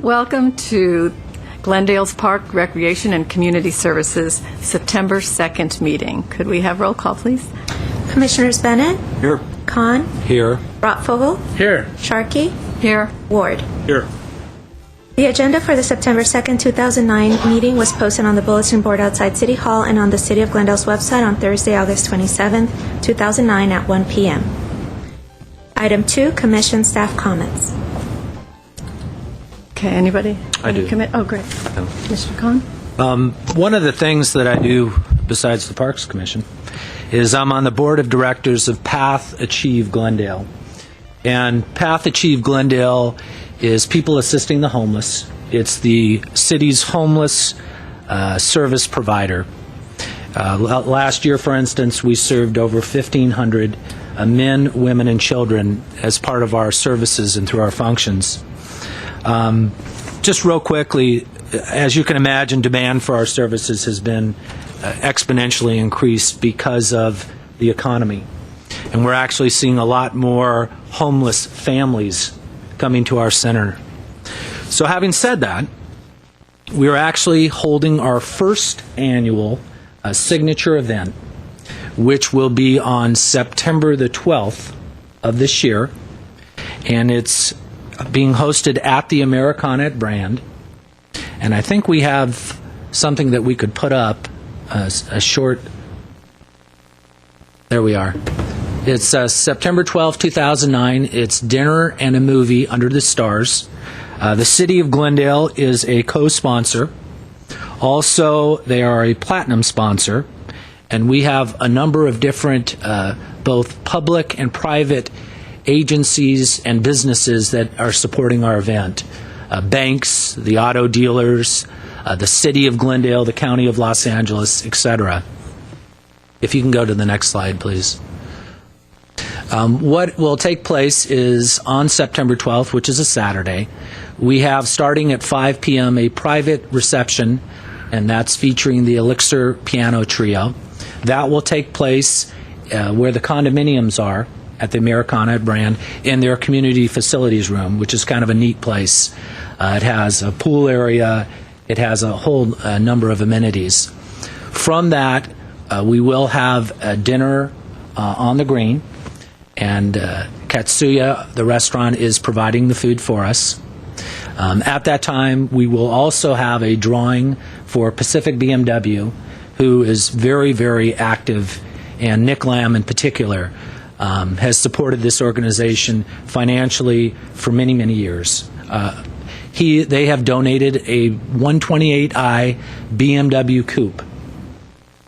Welcome to Glendale's Park Recreation and Community Services September 2nd meeting. Could we have roll call, please? Commissioners Bennett? Here. Khan? Here. Rottfogel? Here. Sharkey? Here. Ward? Here. The agenda for the September 2nd, 2009 meeting was posted on the bulletin board outside City Hall and on the City of Glendale's website on Thursday, August 27th, 2009 at 1 p.m. Item 2, Commission Staff Comments. Okay, anybody? I do. Oh, great. Mr. Khan? One of the things that I do besides the Parks Commission is I'm on the board of directors of Path Achieve Glendale. And Path Achieve Glendale is people assisting the homeless. It's the city's homeless service provider. Last year, for instance, we served over 1,500 men, women, and children as part of our services and through our functions. Just real quickly, as you can imagine, demand for our services has been exponentially increased because of the economy. And we're actually seeing a lot more homeless families coming to our center. So having said that, we're actually holding our first annual signature event, which will be on September the 12th of this year. And it's being hosted at the Americana at Brand. And I think we have something that we could put up, a short, there we are. It's September 12, 2009. It's dinner and a movie under the stars. The City of Glendale is a co-sponsor. Also, they are a platinum sponsor. And we have a number of different, both public and private agencies and businesses that are supporting our event. Banks, the auto dealers, the City of Glendale, the County of Los Angeles, etc. If you can go to the next slide, please. What will take place is on September 12th, which is a Saturday, we have, starting at 5 p.m., a private reception, and that's featuring the Elixir Piano Trio. That will take place where the condominiums are at the Americana at Brand in their community facilities room, which is kind of a neat place. It has a pool area. It has a whole number of amenities. From that, we will have a dinner on the green, and Katsuya, the restaurant, is providing the food for us. At that time, we will also have a drawing for Pacific BMW, who is very, very active, and Nick Lamb in particular has supported this organization financially for many, many years. They have donated a 128i BMW Coupe.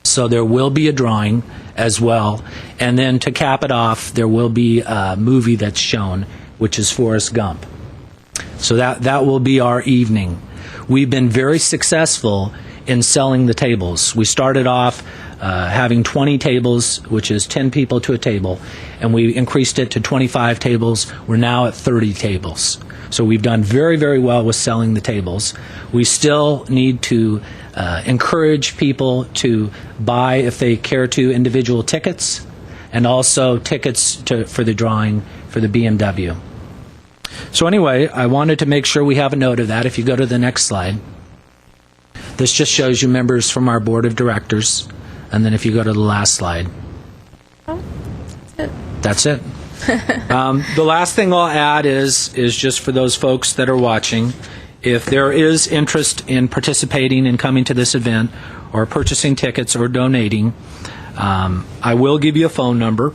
So there will be a drawing as well. And then to cap it off, there will be a movie that's shown, which is Forrest Gump. So that will be our evening. We've been very successful in selling the tables. We started off having 20 tables, which is 10 people to a table, and we increased it to 25 tables. We're now at 30 tables. So we've done very, very well with selling the tables. We still need to encourage people to buy, if they care to, individual tickets, and also tickets for the drawing for the BMW. So anyway, I wanted to make sure we have a note of that. If you go to the next slide, this just shows you members from our board of directors. And then if you go to the last slide. Oh, that's it. The last thing I'll add is just for those folks that are watching, if there is interest in participating and coming to this event or purchasing tickets or donating, I will give you a phone number.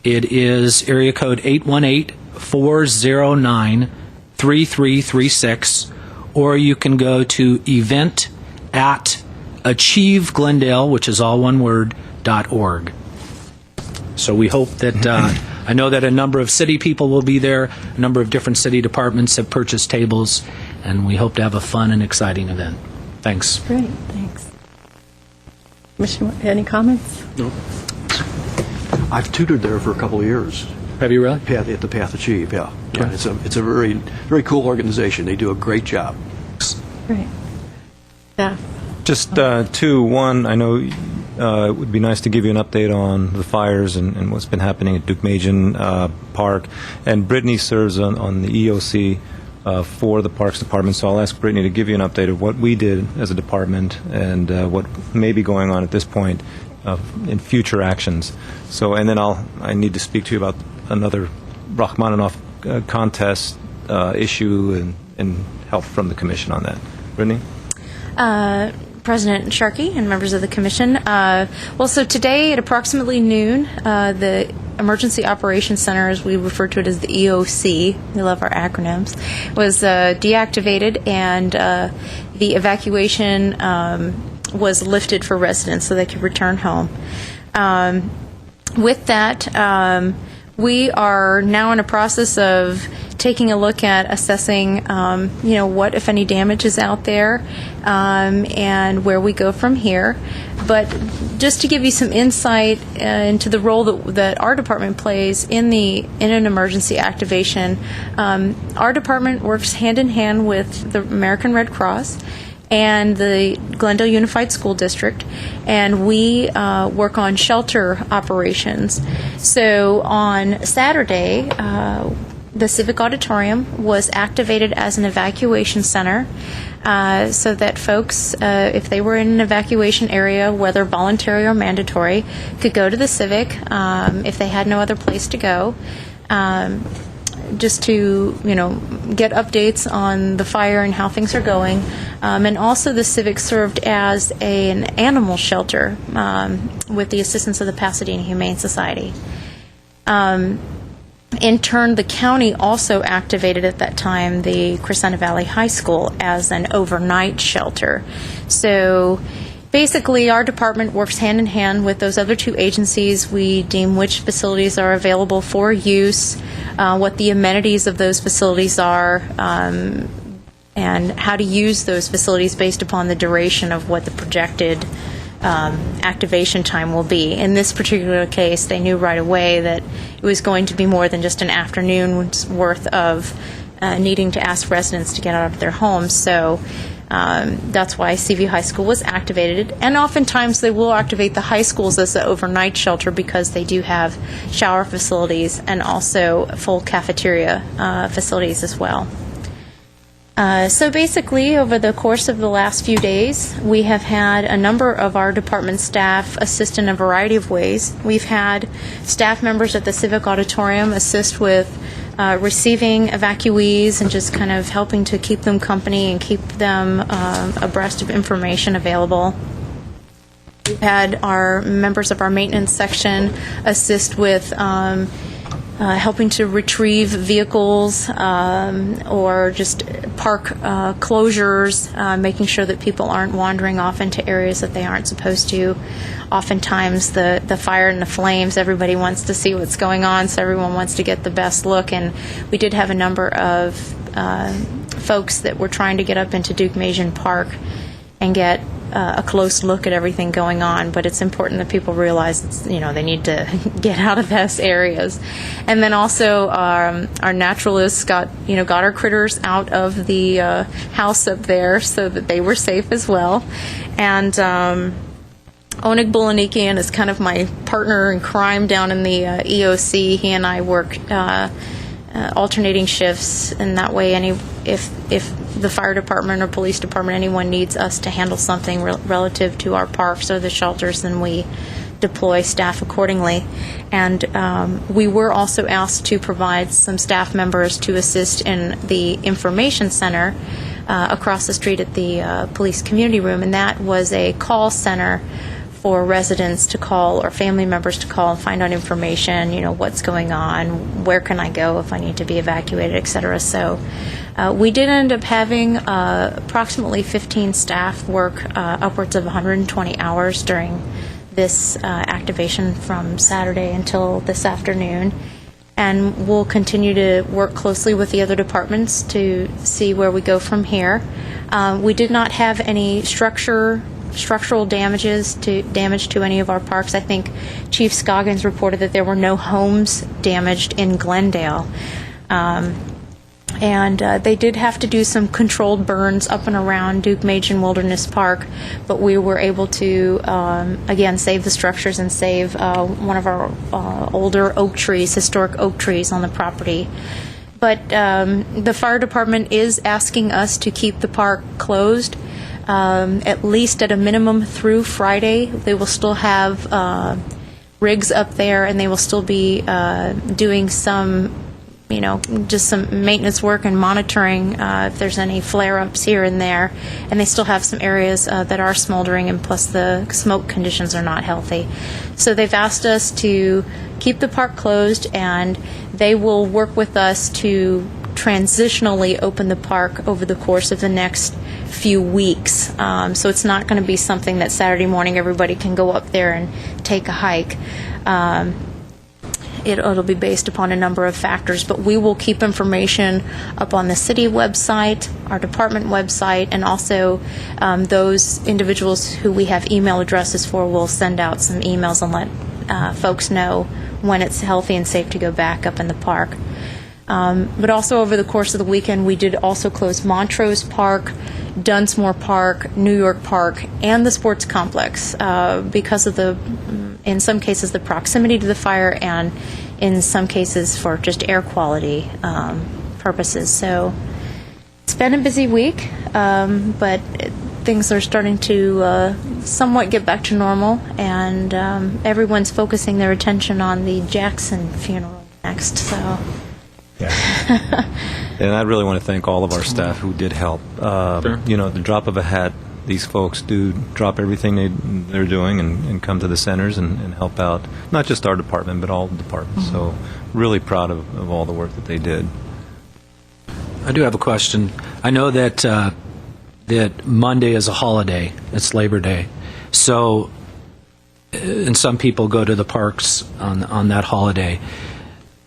It is area code 818-409-3336, or you can go to event@AchieveGlendale, which is all one word, .org. So we hope that, I know that a number of city people will be there, a number of different city departments have purchased tables, and we hope to have a fun and exciting event. Thanks. Great, thanks. Commissioner, any comments? No. I've tutored there for a couple of years. Have you really? At the Path Achieve, yeah. Okay. It's a very, very cool organization. They do a great job. Great. Yeah. Just two. One, I know it would be nice to give you an update on the fires and what's been happening at Duke Majan Park. And Brittany serves on the EOC for the Parks Department. So I'll ask Brittany to give you an update of what we did as a department and what may be going on at this point in future actions. So, and then I need to speak to you about another Rachmaninoff contest issue and help from the commission on that. Brittany? President Sharkey and members of the commission. So today at approximately noon, the Emergency Operations Center, as we refer to it as the EOC, we love our acronyms, was deactivated, and the evacuation was lifted for residents so they could return home. With that, we are now in a process of taking a look at assessing, what, if any, damage is out there, and where we go from here. But just to give you some insight into the role that our department plays in an emergency activation, our department works hand in hand with the American Red Cross and the Glendale Unified School District, and we work on shelter operations. So on Saturday, the Civic Auditorium was activated as an evacuation center so that folks, if they were in an evacuation area, whether voluntary or mandatory, could go to the Civic if they had no other place to go. Just to, get updates on the fire and how things are going. And also the Civic served as an animal shelter with the assistance of the Pasadena Humane Society. In turn, the county also activated at that time the Crescenta Valley High School as an overnight shelter. So basically, our department works hand in hand with those other two agencies. We deem which facilities are available for use, what the amenities of those facilities are, and how to use those facilities based upon the duration of what the projected activation time will be. In this particular case, they knew right away that it was going to be more than just an afternoon's worth of needing to ask residents to get out of their homes. So that's why CV High School was activated. And oftentimes they will activate the high schools as the overnight shelter because they do have shower facilities and also full cafeteria facilities as well. So basically, over the course of the last few days, we have had a number of our department staff assist in a variety of ways. We've had staff members at the Civic Auditorium assist with receiving evacuees and just kind of helping to keep them company and keep them abreast of information available. We've had our members of our maintenance section assist with helping to retrieve vehicles or just park closures, making sure that people aren't wandering off into areas that they aren't supposed to. Oftentimes the fire and the flames, everybody wants to see what's going on, so everyone wants to get the best look, and we did have a number of folks that were trying to get up into Duke-Majan Park and get a close look at everything going on, but it's important that people realize they need to get out of those areas. And then also our naturalists got our critters out of the house up there so that they were safe as well. And Onig Bulanikian is kind of my partner in crime down in the EOC. He and I work alternating shifts, and that way if the fire department or police department, anyone needs us to handle something relative to our parks or the shelters, then we deploy staff accordingly. And we were also asked to provide some staff members to assist in the information center across the street at the police community room, and that was a call center for residents to call or family members to call and find out information, what's going on, where can I go if I need to be evacuated, et cetera. So we did end up having approximately 15 staff work upwards of 120 hours during this activation from Saturday until this afternoon. And we'll continue to work closely with the other departments to see where we go from here. We did not have any structural damage to any of our parks. I think Chief Scoggins reported that there were no homes damaged in Glendale. And they did have to do some controlled burns up and around Duke-Majan Wilderness Park, but we were able to, again, save the structures and save one of our older oak trees, historic oak trees on the property. But the fire department is asking us to keep the park closed, at least at a minimum through Friday. They will still have rigs up there, and they will still be doing some, just some maintenance work and monitoring if there's any flare-ups here and there. And they still have some areas that are smoldering, and plus the smoke conditions are not healthy. So they've asked us to keep the park closed, and they will work with us to transitionally open the park over the course of the next few weeks. So it's not going to be something that Saturday morning everybody can go up there and take a hike. It'll be based upon a number of factors, but we will keep information up on the city website, our department website, and also those individuals who we have email addresses for will send out some emails and let folks know when it's healthy and safe to go back up in the park. But also over the course of the weekend, we did also close Montrose Park, Dunsmore Park, New York Park, and the sports complex because of in some cases, the proximity to the fire, and in some cases for just air quality purposes. So it's been a busy week, but things are starting to somewhat get back to normal, and everyone's focusing their attention on the Jackson funeral next. So. And I really want to thank all of our staff who did help. Sure. The drop of a hat, these folks do drop everything they're doing and come to the centers and help out, not just our department, but all the departments. So really proud of all the work that they did. I do have a question. I know that that Monday is a holiday. It's Labor Day. So, and some people go to the parks on that holiday.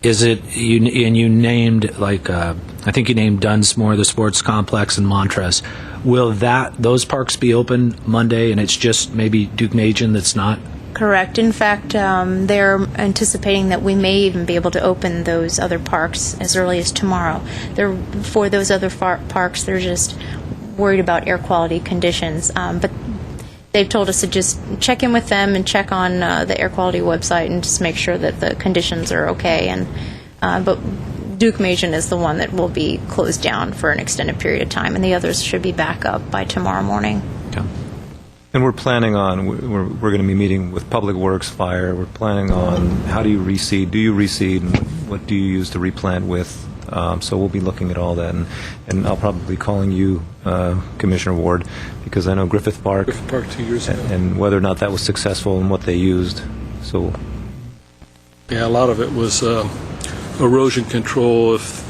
Is it, you named, like, I think you named Dunsmore, the sports complex, and Montrose. Will those parks be open Monday, and it's just maybe Duke-Majan that's not? Correct. In fact, they're anticipating that we may even be able to open those other parks as early as tomorrow. For those other parks, they're just worried about air quality conditions. But they've told us to just check in with them and check on the air quality website and just make sure that the conditions are okay. But Duke-Majan is the one that will be closed down for an extended period of time, and the others should be back up by tomorrow morning. Okay. And we're planning on, we're going to be meeting with Public Works, Fire. We're planning on how do you reseed? Do you reseed? And what do you use to replant with? So we'll be looking at all that. And I'll probably be calling you, Commissioner Ward, because I know Griffith Park 2 years ago. and whether or not that was successful and what they used. So Yeah, a lot of it was erosion control. If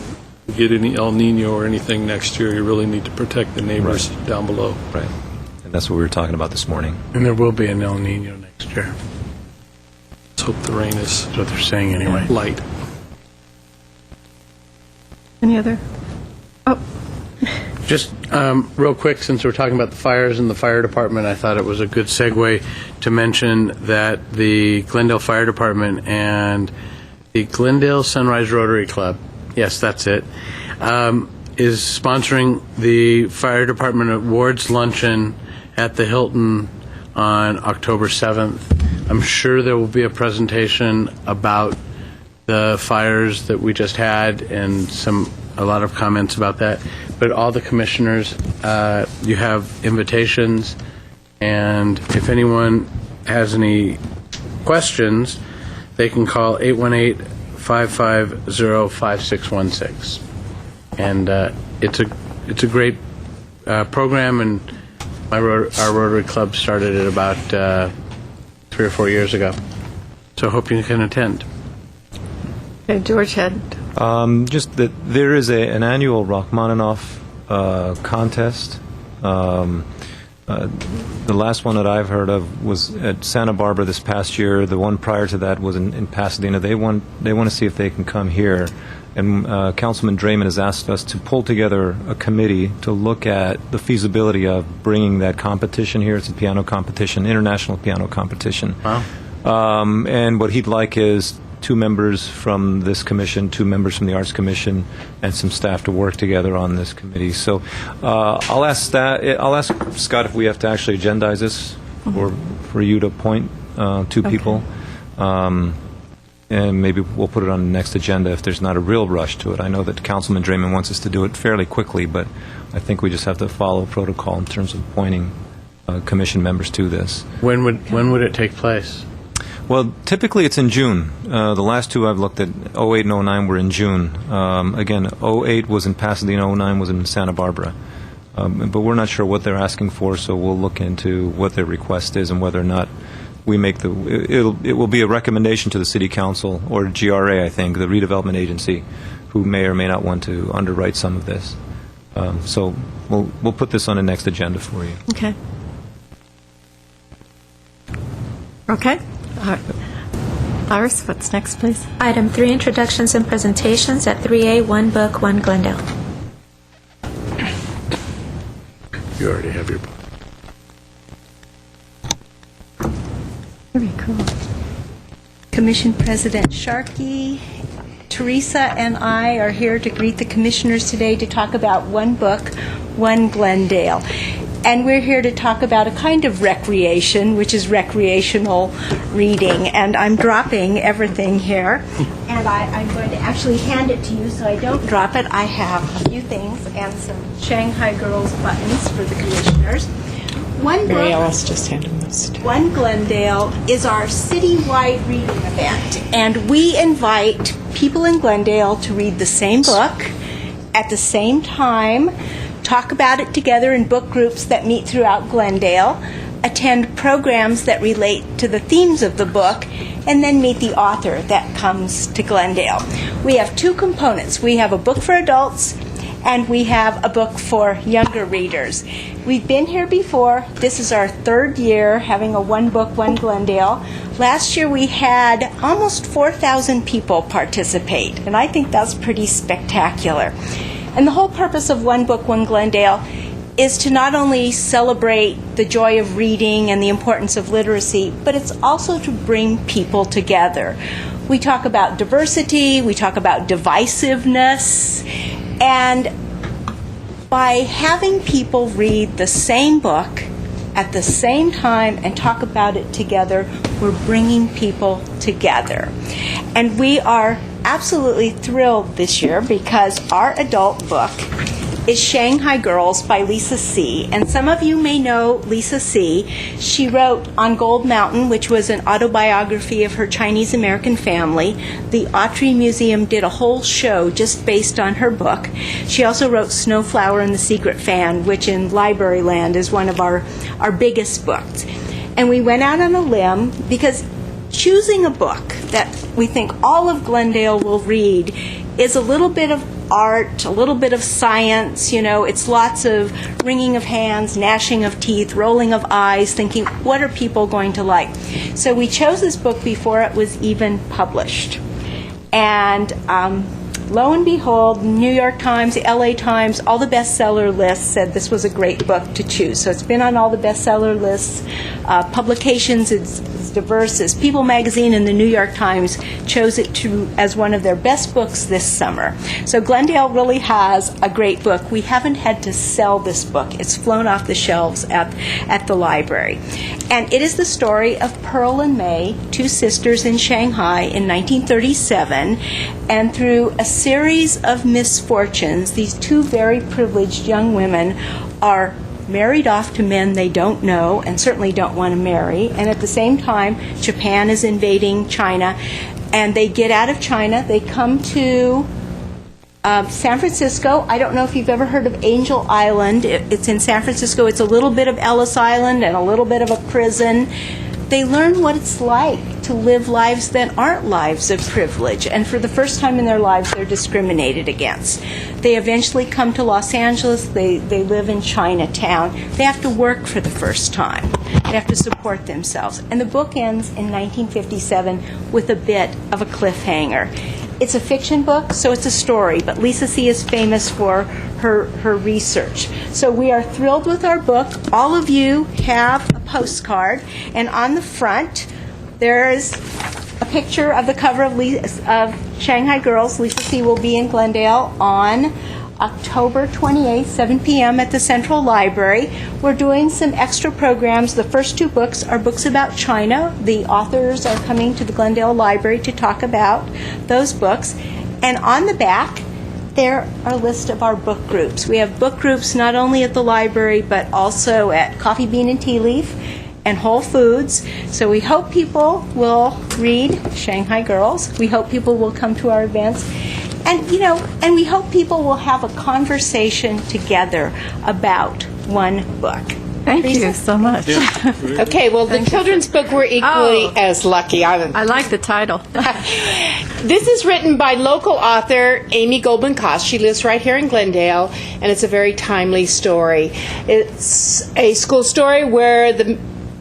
you get any El Nino or anything next year, you really need to protect the neighbors down below. right. And that's what we were talking about this morning. And there will be an El Nino next year. Let's hope the rain is That's what they're saying anyway. light. Any other? Oh, Just real quick, since we're talking about the fires and the fire department, I thought it was a good segue to mention that the Glendale Fire Department and the Glendale Sunrise Rotary Club, yes, that's it, is sponsoring the fire department awards luncheon at the Hilton on October 7th. I'm sure there will be a presentation about the fires that we just had and a lot of comments about that. But all the commissioners, you have invitations, and if anyone has any questions, they can call 818-550-5616. And it's a great program, and our Rotary Club started it about 3 or 4 years ago. So I hope you can attend. okay, George had. Just that there is an annual Rachmaninoff contest. The last one that I've heard of was at Santa Barbara this past year. The one prior to that was in Pasadena. They want to see if they can come here. And Councilman Draymond has asked us to pull together a committee to look at the feasibility of bringing that competition here. It's a piano competition, international piano competition. Wow. And what he'd like is 2 members from this commission, 2 members from the Arts Commission, and some staff to work together on this committee. So I'll ask Scott if we have to actually agendize this for you to appoint 2 people. and maybe we'll put it on the next agenda if there's not a real rush to it. I know that Councilman Draymond wants us to do it fairly quickly, but I think we just have to follow protocol in terms of appointing commission members to this. When would it take place? Well, typically it's in June. The last two I've looked at, 08 and 09, were in June. Again, 08 was in Pasadena, 09 was in Santa Barbara. But we're not sure what they're asking for, so we'll look into what their request is and whether or not we make it will be a recommendation to the City Council, or GRA, I think, the redevelopment agency, who may or may not want to underwrite some of this. So we'll put this on the next agenda for you. Okay. Okay. All right. Iris, what's next, please? Item 3, introductions and presentations at 3A, One Book, One Glendale. You already have your book. Very cool. Commission President Sharkey, Teresa, and I are here to greet the commissioners today to talk about One Book, One Glendale. And we're here to talk about a kind of recreation, which is recreational reading. And I'm dropping everything here. And I'm going to actually hand it to you so I don't drop it. I have a few things and some Shanghai Girls buttons for the commissioners. One Book, just hand him this. One Glendale is our citywide reading event. And we invite people in Glendale to read the same book at the same time, talk about it together in book groups that meet throughout Glendale, attend programs that relate to the themes of the book, and then meet the author that comes to Glendale. We have two components. We have a book for adults, and we have a book for younger readers. We've been here before. This is our third year having a One Book, One Glendale. Last year we had almost 4,000 people participate, and I think that's pretty spectacular. And the whole purpose of One Book, One Glendale is to not only celebrate the joy of reading and the importance of literacy, but it's also to bring people together. We talk about diversity, we talk about divisiveness, and by having people read the same book at the same time and talk about it together, we're bringing people together. And we are absolutely thrilled this year because our adult book is Shanghai Girls by Lisa C. And some of you may know Lisa C. She wrote On Gold Mountain, which was an autobiography of her Chinese-American family. The Autry Museum did a whole show just based on her book. She also wrote Snowflower and the Secret Fan, which in Library Land is one of our biggest books. And we went out on a limb because choosing a book that we think all of Glendale will read is a little bit of art, a little bit of science, it's lots of wringing of hands, gnashing of teeth, rolling of eyes, thinking, what are people going to like? So we chose this book before it was even published. And lo and behold, New York Times, LA Times, all the bestseller lists said this was a great book to choose. So it's been on all the bestseller lists. Publications, it's diverse as People Magazine and the New York Times chose it as one of their best books this summer. So Glendale really has a great book. We haven't had to sell this book. It's flown off the shelves at the library. And it is the story of Pearl and May, two sisters in Shanghai in 1937. And through a series of misfortunes, these two very privileged young women are married off to men they don't know and certainly don't want to marry. And at the same time, Japan is invading China. And they get out of China. They come to San Francisco. I don't know if you've ever heard of Angel Island. It's in San Francisco. It's a little bit of Ellis Island and a little bit of a prison. They learn what it's like to live lives that aren't lives of privilege. And for the first time in their lives, they're discriminated against. They eventually come to Los Angeles. They live in Chinatown. They have to work for the first time. They have to support themselves. And the book ends in 1957 with a bit of a cliffhanger. It's a fiction book, so it's a story, but Lisa C. is famous for her research. So we are thrilled with our book. All of you have a postcard, and on the front there is a picture of the cover of Shanghai Girls. Lisa C. will be in Glendale on October 28th, 7 p.m. at the Central Library. We're doing some extra programs. The first 2 books are books about China. The authors are coming to the Glendale Library to talk about those books. And on the back, there are a list of our book groups. We have book groups not only at the library, but also at Coffee Bean and Tea Leaf and Whole Foods. So we hope people will read Shanghai Girls. We hope people will come to our events. And, and we hope people will have a conversation together about one book. Thank you so much. Okay, well, the children's book, we're equally as lucky. I like the title. This is written by local author Amy Goldman-Koss. She lives right here in Glendale, and it's a very timely story. It's a school story where the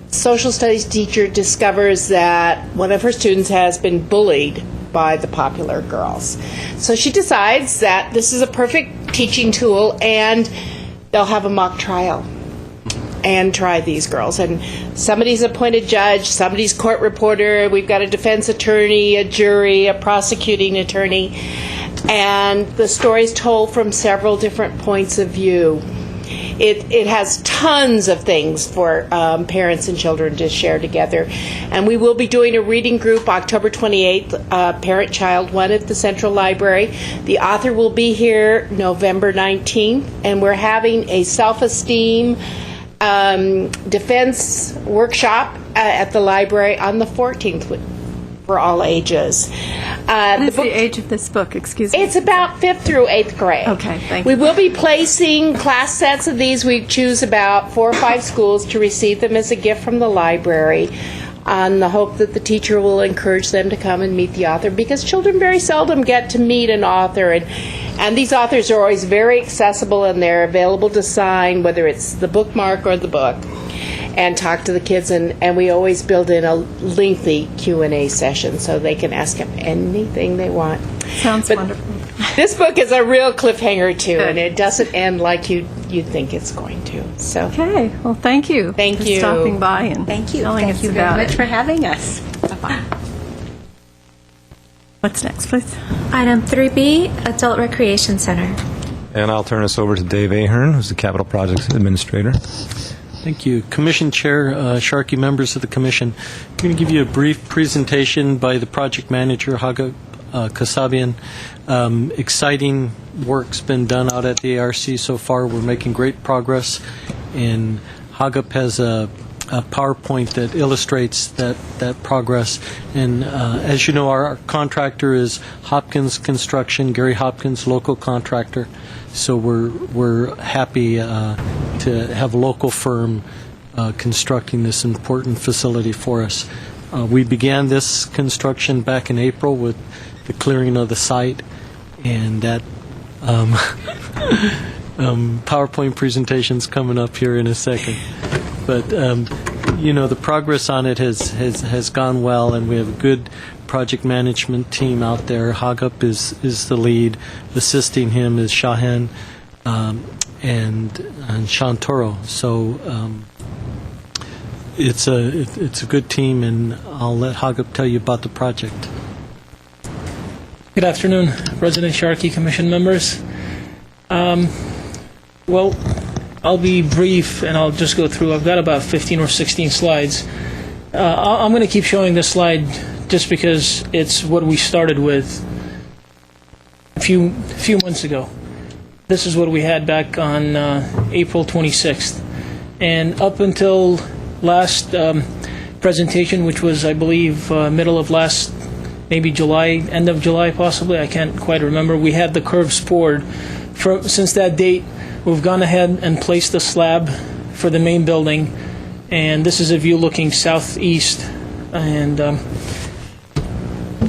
social studies teacher discovers that one of her students has been bullied by the popular girls. So she decides that this is a perfect teaching tool, and they'll have a mock trial and try these girls. And somebody's appointed judge, somebody's court reporter, we've got a defense attorney, a jury, a prosecuting attorney, and the story's told from several different points of view. It has tons of things for parents and children to share together. And we will be doing a reading group October 28th, parent-child one at the Central Library. The author will be here November 19th, and we're having a self-esteem defense workshop at the library on the 14th for all ages. What is the age of this book? Excuse me. It's about 5th through 8th grade. Okay, thank We you. will be placing class sets of these. We choose about 4 or 5 schools to receive them as a gift from the library, on the hope that the teacher will encourage them to come and meet the author, because children very seldom get to meet an author, and these authors are always very accessible, and they're available to sign, whether it's the bookmark or the book, and talk to the kids, and we always build in a lengthy Q&A session so they can ask them anything they want. Sounds But wonderful. This book is a real cliffhanger, too, Good. and it doesn't end like you think it's going to. So, Okay, well, thank you. Thank for you. stopping by and Thank you. telling Thank us you very about much it. for having us. Bye-bye. What's next, please? Item 3B, Adult Recreation Center. And I'll turn us over to Dave Ahern, who's the Capital Projects Administrator. Thank you. Commission Chair, Sharkey, members of the Commission, I'm going to give you a brief presentation by the project manager, Haga Kasabian. Exciting work's been done out at the ARC so far. We're making great progress, and Hagap has a PowerPoint that illustrates that progress. And as you know, our contractor is Hopkins Construction, Gary Hopkins, local contractor. So we're happy to have a local firm constructing this important facility for us. We began this construction back in April with the clearing of the site, and that PowerPoint presentation's coming up here in a second. But the progress on it has gone well, and we have a good project management team out there. Hagap is the lead. Assisting him is Shahan and Shantoro. So it's a good team, and I'll let Hagap tell you about the project. Good afternoon, President Sharkey, Commission members. Well, I'll be brief, and I'll just go through. I've got about 15 or 16 slides. I'm going to keep showing this slide just because it's what we started with a few months ago. This is what we had back on April 26th. And up until last presentation, which was, I believe, middle of last, maybe July, end of July possibly, I can't quite remember, we had the curves poured. Since that date, we've gone ahead and placed the slab for the main building, and this is a view looking southeast. And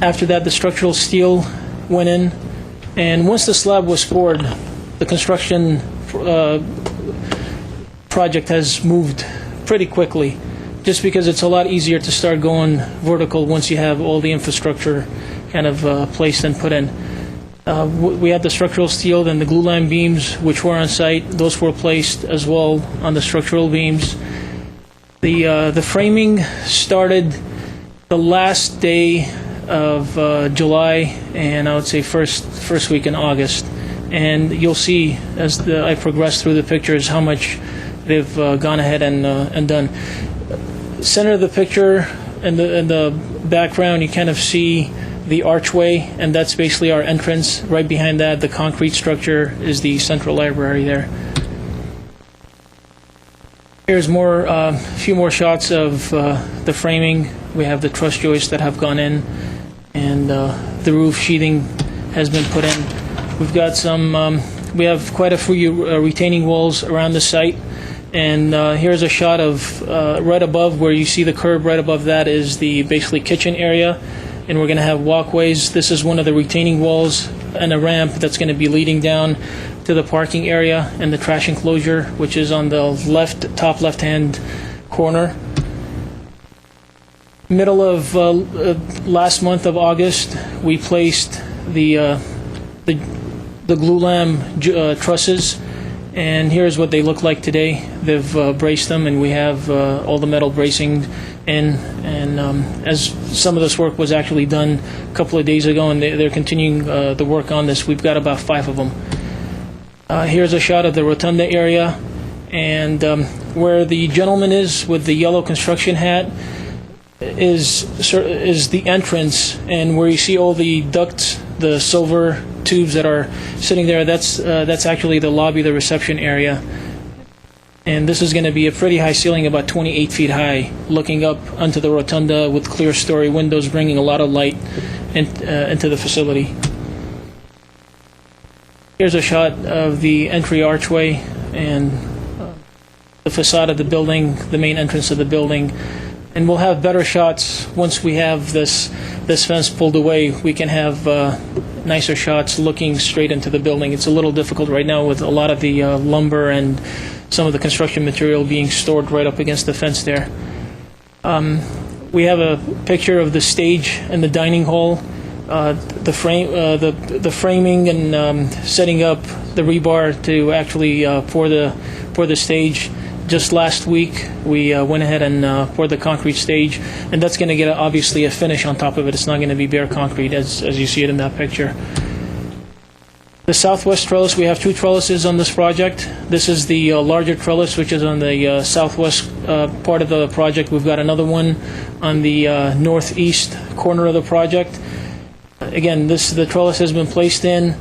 after that, the structural steel went in, and once the slab was poured, the construction project has moved pretty quickly, just because it's a lot easier to start going vertical once you have all the infrastructure kind of placed and put in. We had the structural steel, then the glue line beams, which were on site. Those were placed as well on the structural beams. The framing started the last day of July, and I would say first week in August. and you'll see as I progress through the pictures how much they've gone ahead and done. Center of the picture and the background, you kind of see the archway, and that's basically our entrance. Right behind that, the concrete structure is the central library there. Here's a few more shots of the framing. We have the truss joists that have gone in, and the roof sheathing has been put in. We've got we have quite a few retaining walls around the site, and here's a shot of right above where you see the curb. Right above that is the basically kitchen area, and we're going to have walkways. This is one of the retaining walls and a ramp that's going to be leading down to the parking area and the trash enclosure, which is on the top left-hand corner. Middle of last month of August, we placed the glulam trusses, and here's what they look like today. They've braced them, and we have all the metal bracing in. And as some of this work was actually done a couple of days ago, and they're continuing the work on this, we've got about 5 of them. Here's a shot of the rotunda area, and where the gentleman is with the yellow construction hat is the entrance, and where you see all the ducts, the silver tubes that are sitting there, that's actually the lobby, the reception area. And this is going to be a pretty high ceiling, about 28 feet high, looking up onto the rotunda with clear story windows, bringing a lot of light into the facility. Here's a shot of the entry archway and the facade of the building, the main entrance of the building. And we'll have better shots once we have this fence pulled away. We can have nicer shots looking straight into the building. It's a little difficult right now with a lot of the lumber and some of the construction material being stored right up against the fence there. We have a picture of the stage and the dining hall. The framing and setting up the rebar to actually pour the stage. Just last week, we went ahead and poured the concrete stage, and that's going to get obviously a finish on top of it. It's not going to be bare concrete as you see it in that picture. The southwest trellis, we have 2 trellises on this project. This is the larger trellis, which is on the southwest part of the project. We've got another one on the northeast corner of the project. Again, the trellis has been placed in.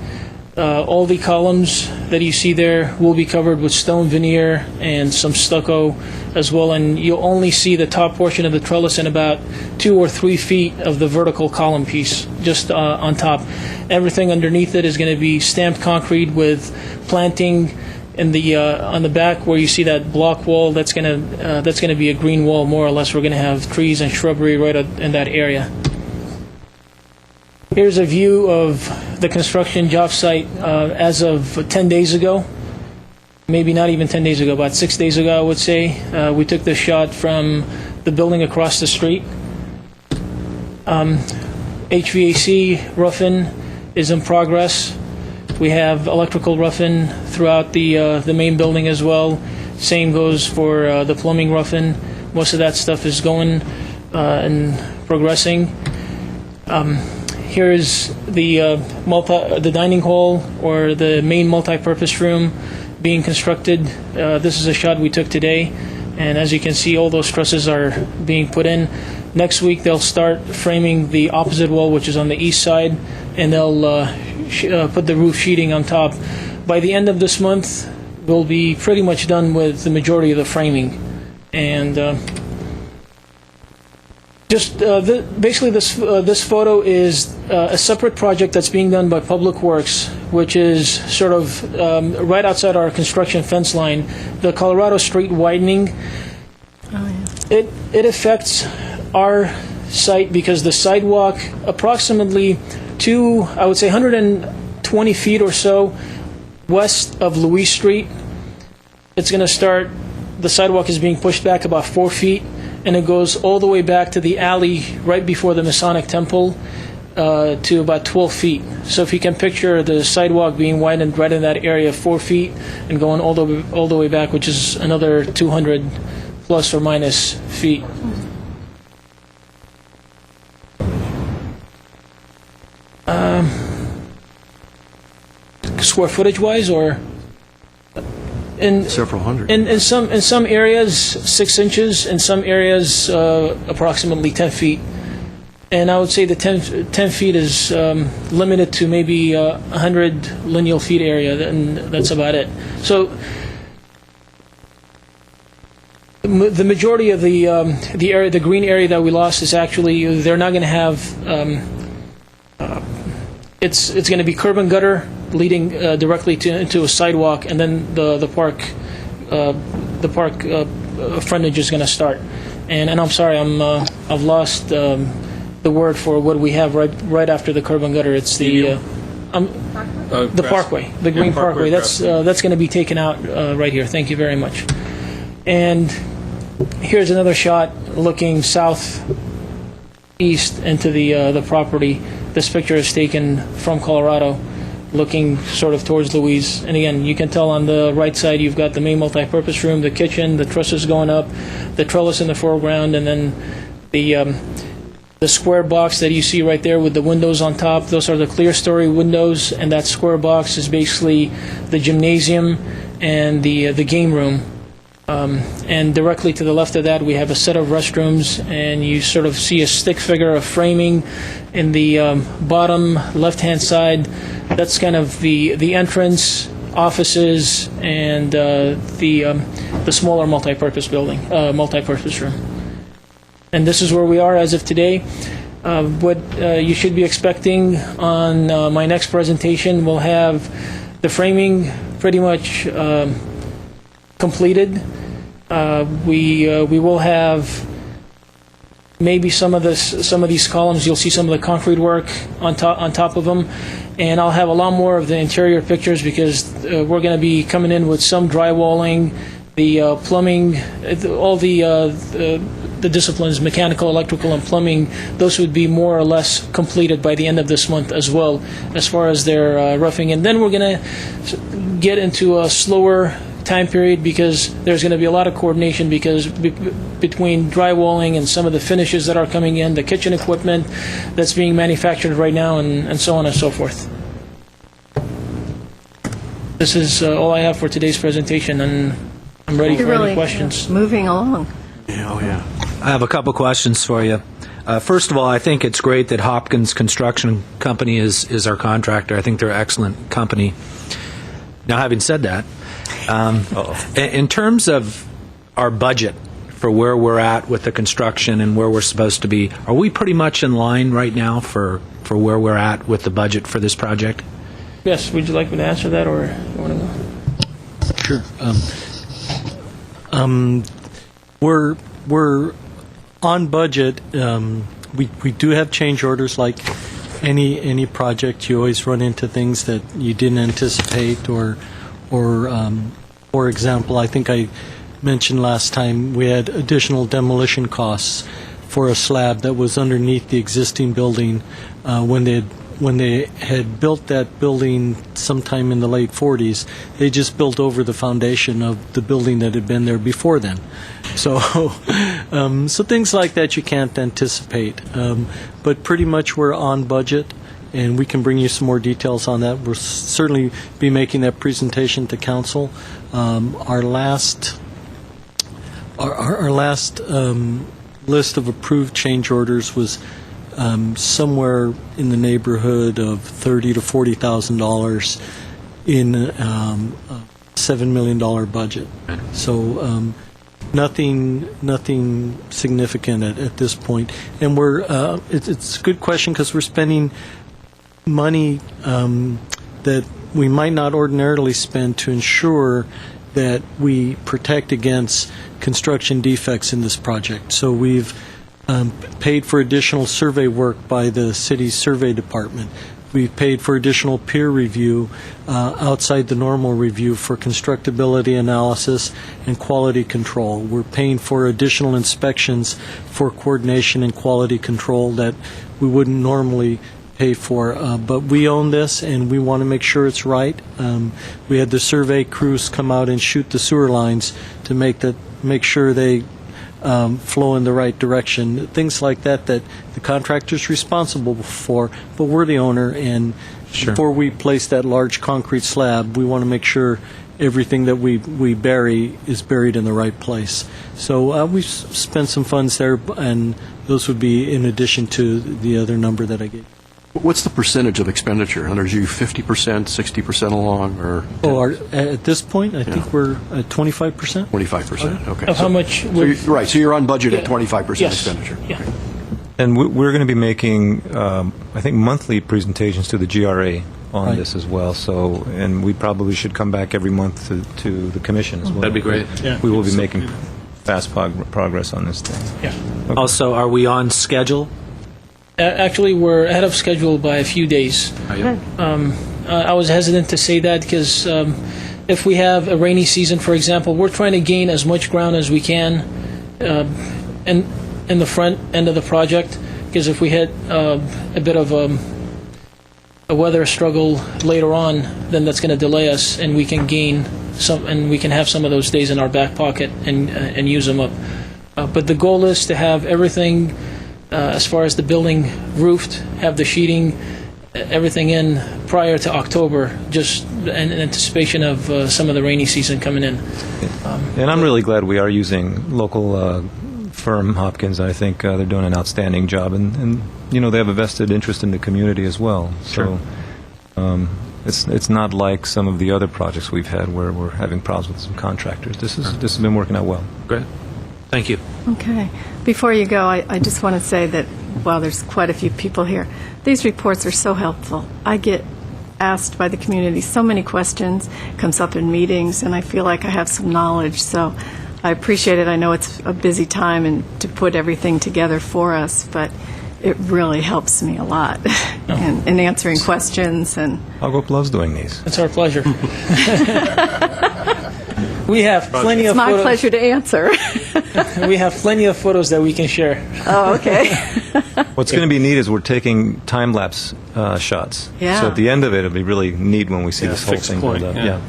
All the columns that you see there will be covered with stone veneer and some stucco as well, and you'll only see the top portion of the trellis and about 2 or 3 feet of the vertical column piece just on top. Everything underneath it is going to be stamped concrete with planting in on the back where you see that block wall. That's going to be a green wall more or less. We're going to have trees and shrubbery right in that area. Here's a view of the construction job site as of 10 days ago. Maybe not even 10 days ago, about 6 days ago, I would say. We took this shot from the building across the street. HVAC rough-in is in progress. We have electrical rough-in throughout the main building as well. Same goes for the plumbing rough-in. Most of that stuff is going and progressing. Here is the dining hall, or the main multi-purpose room, being constructed. This is a shot we took today, and as you can see, all those trusses are being put in. Next week, they'll start framing the opposite wall, which is on the east side, and they'll put the roof sheeting on top. By the end of this month, we'll be pretty much done with the majority of the framing, and basically, this photo is a separate project that's being done by Public Works, which is sort of right outside our construction fence line, the Colorado Street widening. It affects our site because the sidewalk, approximately I would say 120 feet or so west of Louise Street, it's going to start. The sidewalk is being pushed back about 4 feet. And it goes all the way back to the alley right before the Masonic Temple to about 12 feet. So if you can picture the sidewalk being widened right in that area, 4 feet, and going all the way back, which is another 200 plus or minus feet. square footage wise, or in Several hundred. in some areas 6 inches, in some areas approximately 10 feet. And I would say the 10 feet is limited to maybe 100 lineal feet area, and that's about it. So the majority of the area, the green area that we lost, is actually, they're not going to have. It's going to be curb and gutter leading directly into a sidewalk, and then the park frontage is going to start. And I'm sorry, I've lost the word for what we have right after the curb and gutter. It's the parkway, the green parkway. That's going to be taken out right here. Thank you very much. And here's another shot looking southeast into the property. This picture is taken from Colorado, looking sort of towards Louise. And again, you can tell on the right side you've got the main multi-purpose room, the kitchen, the trusses going up, the trellis in the foreground, and then the square box that you see right there with the windows on top. Those are the clear story windows, and that square box is basically the gymnasium and the game room. And directly to the left of that, we have a set of restrooms, and you sort of see a stick figure of framing in the bottom left-hand side. That's kind of the entrance, offices, and the smaller multi-purpose building, multi-purpose room. And this is where we are as of today. What you should be expecting on my next presentation, we'll have the framing pretty much completed. We will have maybe some of these columns. You'll see some of the concrete work on top of them, and I'll have a lot more of the interior pictures because we're going to be coming in with some drywalling, the plumbing, all the disciplines, mechanical, electrical, and plumbing. Those would be more or less completed by the end of this month as well, as far as their roughing. And then we're going to get into a slower time period because there's going to be a lot of coordination because between drywalling and some of the finishes that are coming in, the kitchen equipment that's being manufactured right now, and so on and so forth. This is all I have for today's presentation, and I'm ready for any questions. Moving along. Yeah, oh yeah. I have a couple questions for you. First of all, I think it's great that Hopkins Construction Company is our contractor. I think they're an excellent company. Now, having said that, in terms of our budget for where we're at with the construction and where we're supposed to be, are we pretty much in line right now for where we're at with the budget for this project? Yes, would you like me to answer that, or you want to go? Sure. We're on budget. We do have change orders. Like any project, you always run into things that you didn't anticipate, or for example, I think I mentioned last time we had additional demolition costs for a slab that was underneath the existing building when they had built that building sometime in the late 40s. They just built over the foundation of the building that had been there before then. So so things like that you can't anticipate. But pretty much we're on budget, and we can bring you some more details on that. We'll certainly be making that presentation to council. Our last list of approved change orders was somewhere in the neighborhood of $30,000 to $40,000 in a $7 million budget. So nothing significant at this point. And it's a good question because we're spending money that we might not ordinarily spend to ensure that we protect against construction defects in this project. So we've paid for additional survey work by the city's survey department. We've paid for additional peer review outside the normal review for constructability analysis and quality control. We're paying for additional inspections for coordination and quality control that we wouldn't normally pay for, but we own this and we want to make sure it's right. We had the survey crews come out and shoot the sewer lines to make sure they flow in the right direction. Things like that the contractor's responsible for, but we're the owner, and Sure. Before we place that large concrete slab, we want to make sure everything that we bury is buried in the right place. So we've spent some funds there, and those would be in addition to the other number that I gave. What's the percentage of expenditure? Are you 50%, 60% along, or At this point, I think we're at 25%. 25%? Okay. Of how much So would- you're, right, so you're on budget at Yeah. 25% Yes. expenditure. Yeah. And we're going to be making, I think, monthly presentations to the GRA on Right. this as well. So, and we probably should come back every month to the commission as well. That'd be great. Yeah. We will be making fast progress on this thing. Yeah. Also, are we on schedule? Actually, we're ahead of schedule by a few days. I was hesitant to say that because if we have a rainy season, for example, we're trying to gain as much ground as we can in the front end of the project, because if we hit a bit of a weather struggle later on, then that's going to delay us, and we can gain some, and we can have some of those days in our back pocket and use them up. But the goal is to have everything, as far as the building roofed, have the sheeting, everything in prior to October, just in anticipation of some of the rainy season coming in. And I'm really glad we are using local firm Hopkins. I think they're doing an outstanding job, and you know, they have a vested interest in the community as well. Sure. So it's not like some of the other projects we've had where we're having problems with some contractors. This has been working out well. Great. Thank you. Okay. Before you go, I just want to say that while there's quite a few people here, these reports are so helpful. I get asked by the community so many questions, comes up in meetings, and I feel like I have some knowledge. So I appreciate it. I know it's a busy time and to put everything together for us, but it really helps me a lot in answering questions. And Hogop loves doing these. It's our pleasure. We have plenty it's of my photos. pleasure to answer. We have plenty of photos that we can share. Oh, okay. What's going to be neat is we're taking time-lapse shots. Yeah. So at the end of it, it'll be really neat when we see this whole fixed thing point, build up. yeah.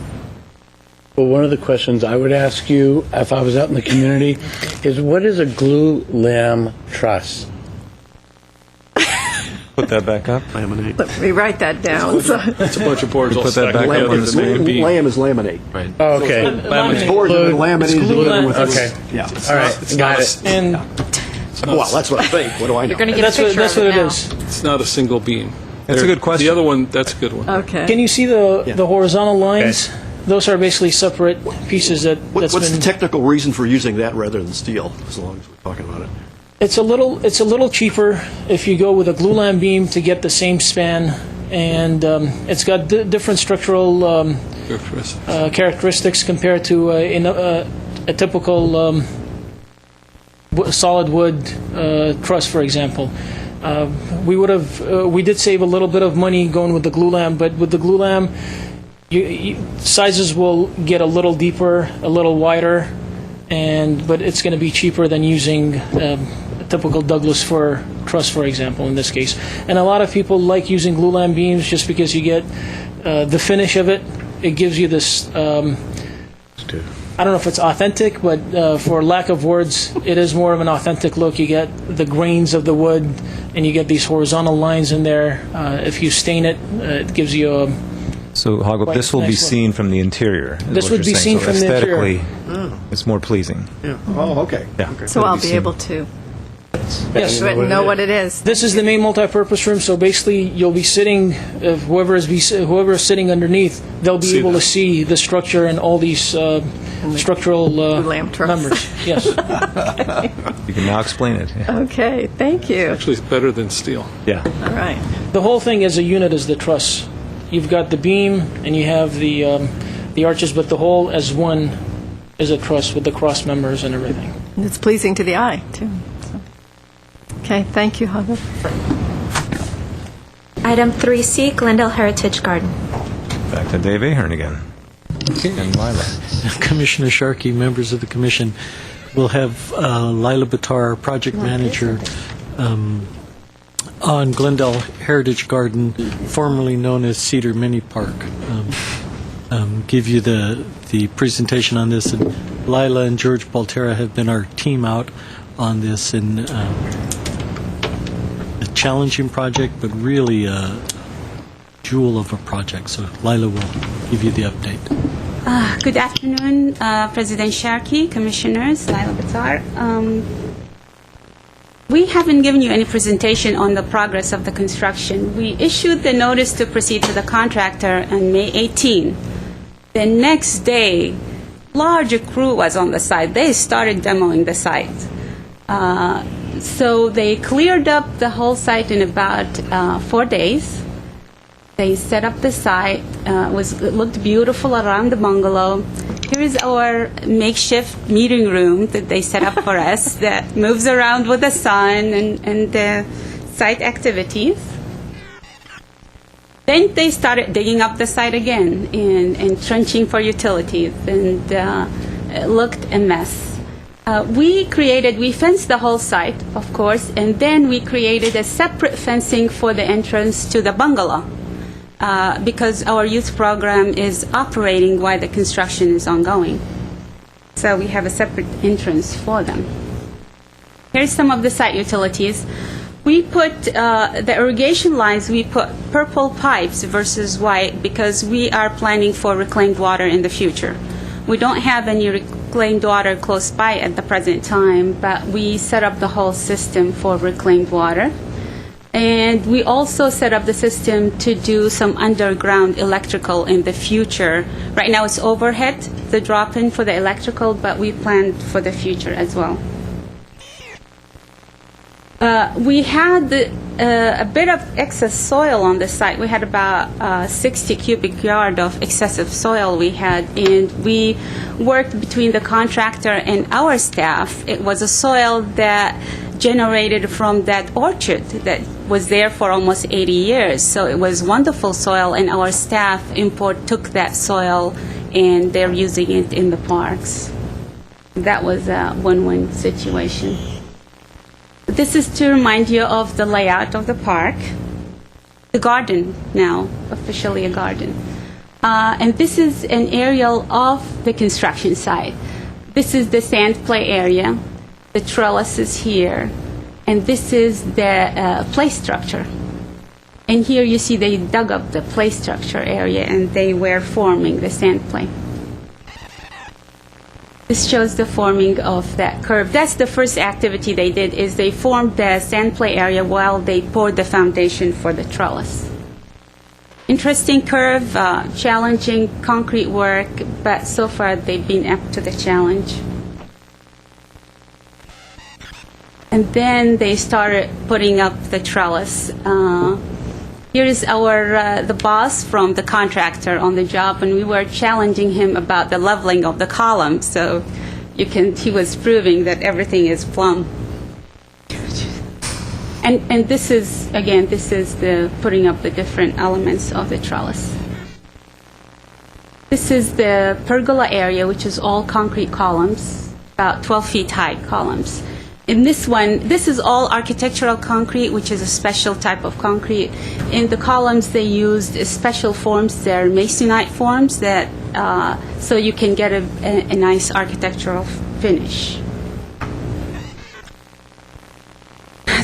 Well, one of the questions I would ask you if I was out in the community is, what is a glue lamb truss? Put that back up. Laminate. Let me write that down. So. It's a bunch of boards all Put that stacked back up together on the to make a screen. beam. Lamb is laminate. Right. Oh, okay. It's boards and laminate is glue together with Okay. Yeah. All right. Got it. And Well, that's what I think. What do I know? You're going to get that's a what, picture that's of what it it now. is. It's not a single beam. That's a good question. The other one, that's a good one. Okay. Can you see the horizontal lines? Those are basically separate pieces that's What's been. the technical reason for using that rather than steel, as long as we're talking about it? It's a little cheaper if you go with a glue lam beam to get the same span, and it's got different structural characteristics compared to a typical solid wood truss, for example. We did save a little bit of money going with the glue lam, but with the glue lam, sizes will get a little deeper, a little wider, but it's going to be cheaper than using a typical Douglas fir truss, for example, in this case. And a lot of people like using glue lam beams just because you get the finish of it. It gives you this. I don't know if it's authentic, but for lack of words, it is more of an authentic look. You get the grains of the wood, and you get these horizontal lines in there. If you stain it, it gives you a. So, Hogop, this will be Nice look. seen from the interior. is This what would you're be saying. seen So from the interior. aesthetically, it's more pleasing. Yeah. Oh, okay. Yeah. Okay. So I'll be able to Yes. know what it is. This is the main multi-purpose room, so basically you'll be sitting, whoever is sitting underneath, they'll be See able that. to see the structure and all these structural lamp truss. members. Yes. You can now explain it. Yeah. Okay, thank you. Actually, it's better than steel. Yeah. All right. The whole thing as a unit is the truss. You've got the beam and you have the arches, but the whole as one is a truss with the cross members and everything. And it's pleasing to the eye, too. So. Okay, thank you, Hogop. Item 3C, Glendale Heritage Garden. Back to Dave Ahern again. And Lila. Commissioner Sharkey, members of the commission, will have Lila Batar, project manager, on Glendale Heritage Garden, formerly known as Cedar Mini Park, give you the presentation on this. And Lila and George Baltera have been our team out on this, and a challenging project, but really jewel of a project. So Lila will give you the update. Good afternoon, President Sharkey, Commissioners, Lila Batar. We haven't given you any presentation on the progress of the construction. We issued the notice to proceed to the contractor on May 18. The next day, larger crew was on the site. They started demoing the site. So they cleared up the whole site in about 4 days. They set up the site. It looked beautiful around the bungalow. Here is our makeshift meeting room that they set up for us that moves around with the sun and the site activities. Then they started digging up the site again and trenching for utilities, and it looked a mess. We fenced the whole site, of course, and then we created a separate fencing for the entrance to the bungalow. Because our youth program is operating while the construction is ongoing. So we have a separate entrance for them. Here's some of the site utilities. We put the irrigation lines, we put purple pipes versus white because we are planning for reclaimed water in the future. We don't have any reclaimed water close by at the present time, but we set up the whole system for reclaimed water. And we also set up the system to do some underground electrical in the future. Right now it's overhead, the drop-in for the electrical, but we planned for the future as well. We had a bit of excess soil on the site. We had about 60 cubic yard of excessive soil we had, and we worked between the contractor and our staff. It was a soil that generated from that orchard that was there for almost 80 years. So it was wonderful soil, and our staff took that soil and they're using it in the parks. That was a win-win situation. This is to remind you of the layout of the park. The garden now, officially a garden. And this is an aerial of the construction site. This is the sand play area. The trellis is here, and this is the play structure. And here you see they dug up the play structure area, and they were forming the sand play. This shows the forming of that curve. That's the first activity they did, is they formed the sand play area while they poured the foundation for the trellis. Interesting curve, challenging concrete work, but so far they've been up to the challenge. And then they started putting up the trellis. Here is the boss from the contractor on the job, and we were challenging him about the leveling of the columns. So he was proving that everything is plumb. And this is the putting up the different elements of the trellis. This is the pergola area, which is all concrete columns, about 12 feet high columns. In this one, this is all architectural concrete, which is a special type of concrete. In the columns, they used special forms. They're masonite forms that, so you can get a nice architectural finish.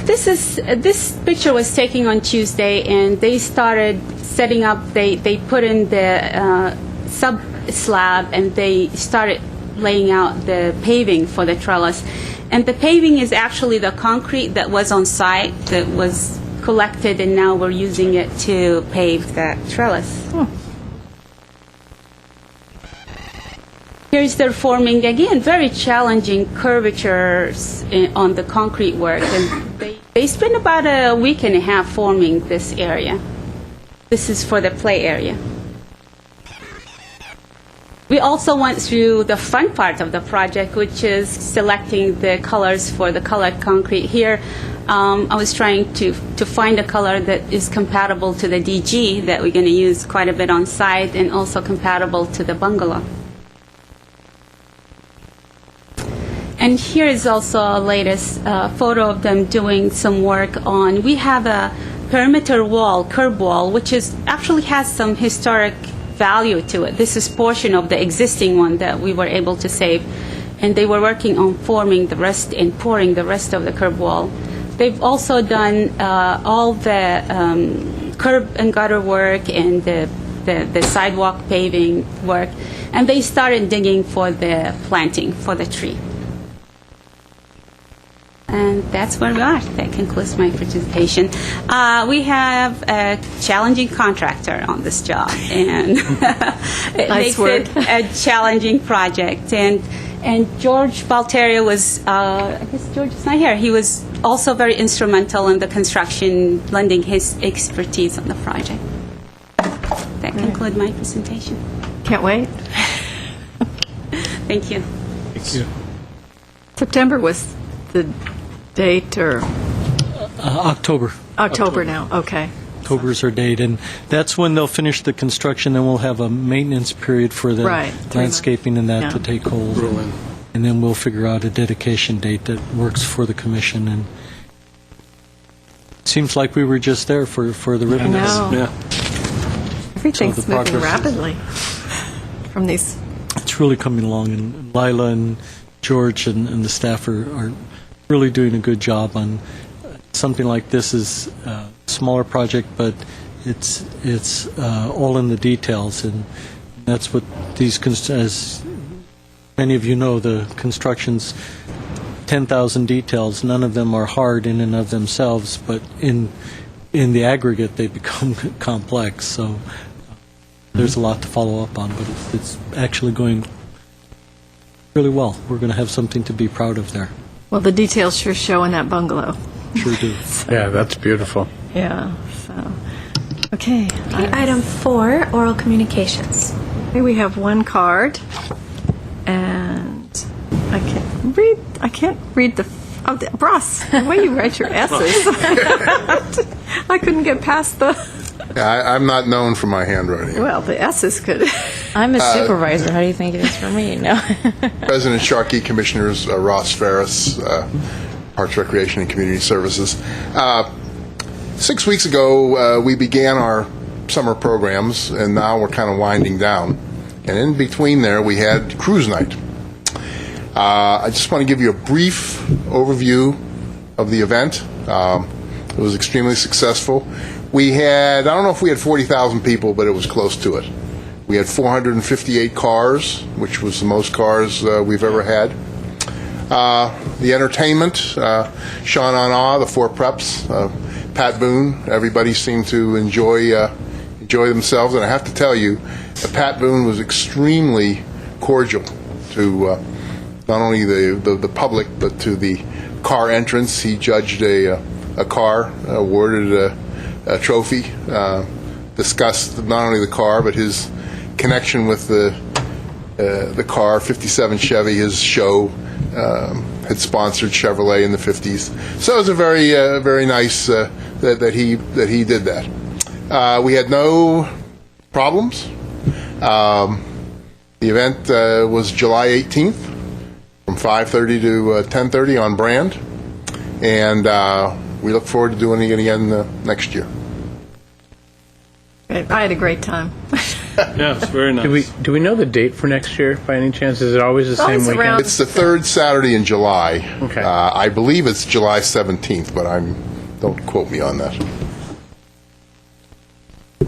This picture was taken on Tuesday, and they started setting up. They put in the sub slab, and they started laying out the paving for the trellis. And the paving is actually the concrete that was on site that was collected, and now we're using it to pave that trellis. Here's their forming, again, very challenging curvatures on the concrete work. And they spent about a week and a half forming this area. This is for the play area. We also went through the fun part of the project, which is selecting the colors for the colored concrete. Here, I was trying to find a color that is compatible to the DG that we're going to use quite a bit on site, and also compatible to the bungalow. And here is also a latest photo of them doing some work on. We have a perimeter wall, curb wall, which actually has some historic value to it. This is portion of the existing one that we were able to save, and they were working on forming the rest and pouring the rest of the curb wall. They've also done all the curb and gutter work and the sidewalk paving work, and they started digging for the planting for the tree. And that's where we are. That concludes my presentation. We have a challenging contractor on this job, and it Nice makes work. it a challenging project. And George Balterio was, I guess George is not here. He was also very instrumental in the construction, lending his expertise on the project. That concludes my presentation. Can't wait. Thank you. Thank you. September was the date, or October. October now? Okay. October's our date, and that's when they'll finish the construction, then we'll have a maintenance period for the Right, 3 months. landscaping and that Yeah. to take hold. Roll in. And then we'll figure out a dedication date that works for the commission, and it seems like we were just there for the ribbon I cutting. know. Yeah. Everything's So the moving progress is- rapidly from these. It's really coming along, and Lila and George and the staff are really doing a good job on something like this. Is a smaller project, but it's all in the details, and that's what these, as many of you know, the construction's 10,000 details. None of them are hard in and of themselves, but in the aggregate they become complex. So there's a lot to follow up on, but it's actually going really well. We're going to have something to be proud of there. Well, the details sure show in that bungalow. Sure do. Yeah, that's beautiful. Yeah. So, okay. Okay, item 4, oral communications. Here we have one card, and I can't read the. Oh, Ross, the way you write your S's. I couldn't get past the. I'm not known for my handwriting. Well, the S's could. I'm a supervisor. How do you think it is for me? No. President Sharkey, Commissioners Ross Ferris, Parks, Recreation, and Community Services. 6 weeks ago, we began our summer programs, and now we're kind of winding down. And in between there, we had cruise night. I just want to give you a brief overview of the event. It was extremely successful. We had, I don't know if we had 40,000 people, but it was close to it. We had 458 cars, which was the most cars we've ever had. The entertainment, Sean on Awe, the 4 preps, Pat Boone, everybody seemed to enjoy themselves. And I have to tell you, Pat Boone was extremely cordial to not only the public, but to the car entrance. He judged a car, awarded a trophy, discussed not only the car, but his connection with the car, 57 Chevy, his show, had sponsored Chevrolet in the 50s. So it was a very nice that he did that. We had no problems. The event was July 18th from 5:30 to 10:30 on Brand, and we look forward to doing it again next year. I had a great time. Yeah, it's very nice. Do we know the date for next year by any chance? Is it always the same always weekend? around- It's the third Saturday in July. Okay. I believe it's July 17th, but don't quote me on that.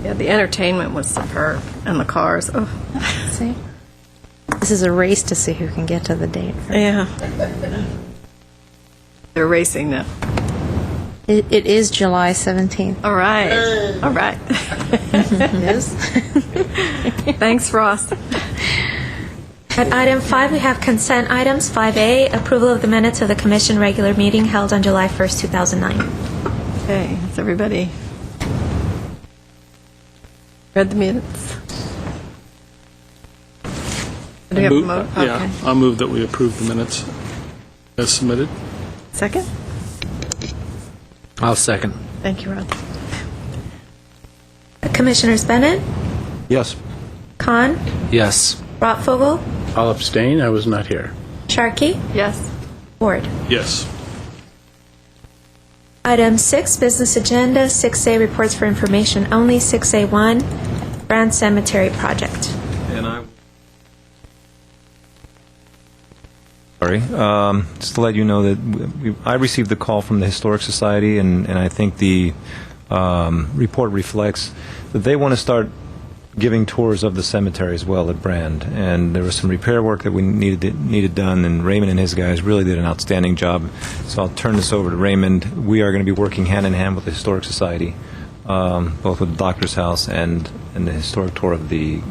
Yeah, the entertainment was superb, and the cars. Oh, See? This is a race to see who can get to the date. yeah. They're racing now. It is July 17th. All right. All right. Yes. Thanks, Ross. At item 5, we have consent items. 5A, approval of the minutes of the commission regular meeting held on July 1st, 2009. Okay, has everybody read the minutes? Do we have a mo- Yeah, okay. I'll move that we approve the minutes as submitted. Second? I'll second. Thank you, Rod. Commissioners Bennett, Yes. Khan, Yes. Rotfogel, I'll abstain. I was not here. Sharkey, Yes. Ward. Yes. Item 6, business agenda. 6A, reports for information only. 6A1, Brand Cemetery Project. Sorry. Just to let you know that I received the call from the Historic Society, and I think the report reflects that they want to start giving tours of the cemetery as well at Brand. And there was some repair work that we needed done, and Raymond and his guys really did an outstanding job. So I'll turn this over to Raymond. We are going to be working hand in hand with the Historic Society, both with the Doctor's House and the historic tour of the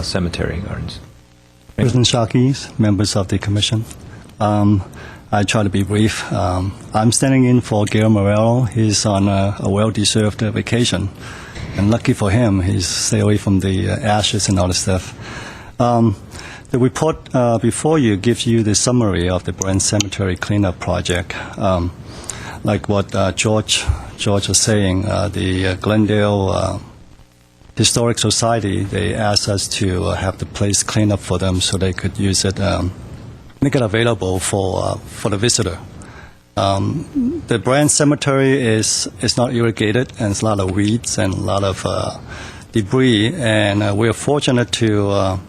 cemetery gardens. President Sharkey, members of the Commission. I try to be brief. I'm standing in for Gail Morello. He's on a well-deserved vacation. And lucky for him, he's stay away from the ashes and all the stuff. The report before you gives you the summary of the Brand Cemetery cleanup project. Like what George was saying, the Glendale Historic Society, they asked us to have the place cleaned up for them so they could use it, make it available for the visitor. The Brand Cemetery is not irrigated, and it's a lot of weeds and a lot of debris. And we are fortunate to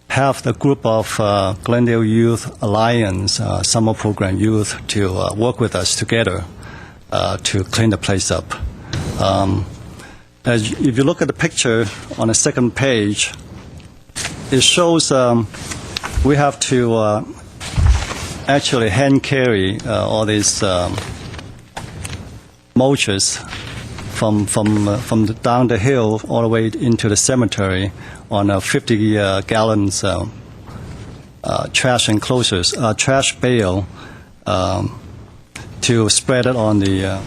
have the group of Glendale Youth Alliance summer program youth to work with us together to clean the place up. If you look at the picture on the second page, it shows we have to actually hand carry all these mulches from down the hill all the way into the cemetery on a 50 gallons trash enclosures, trash bale, to spread it on the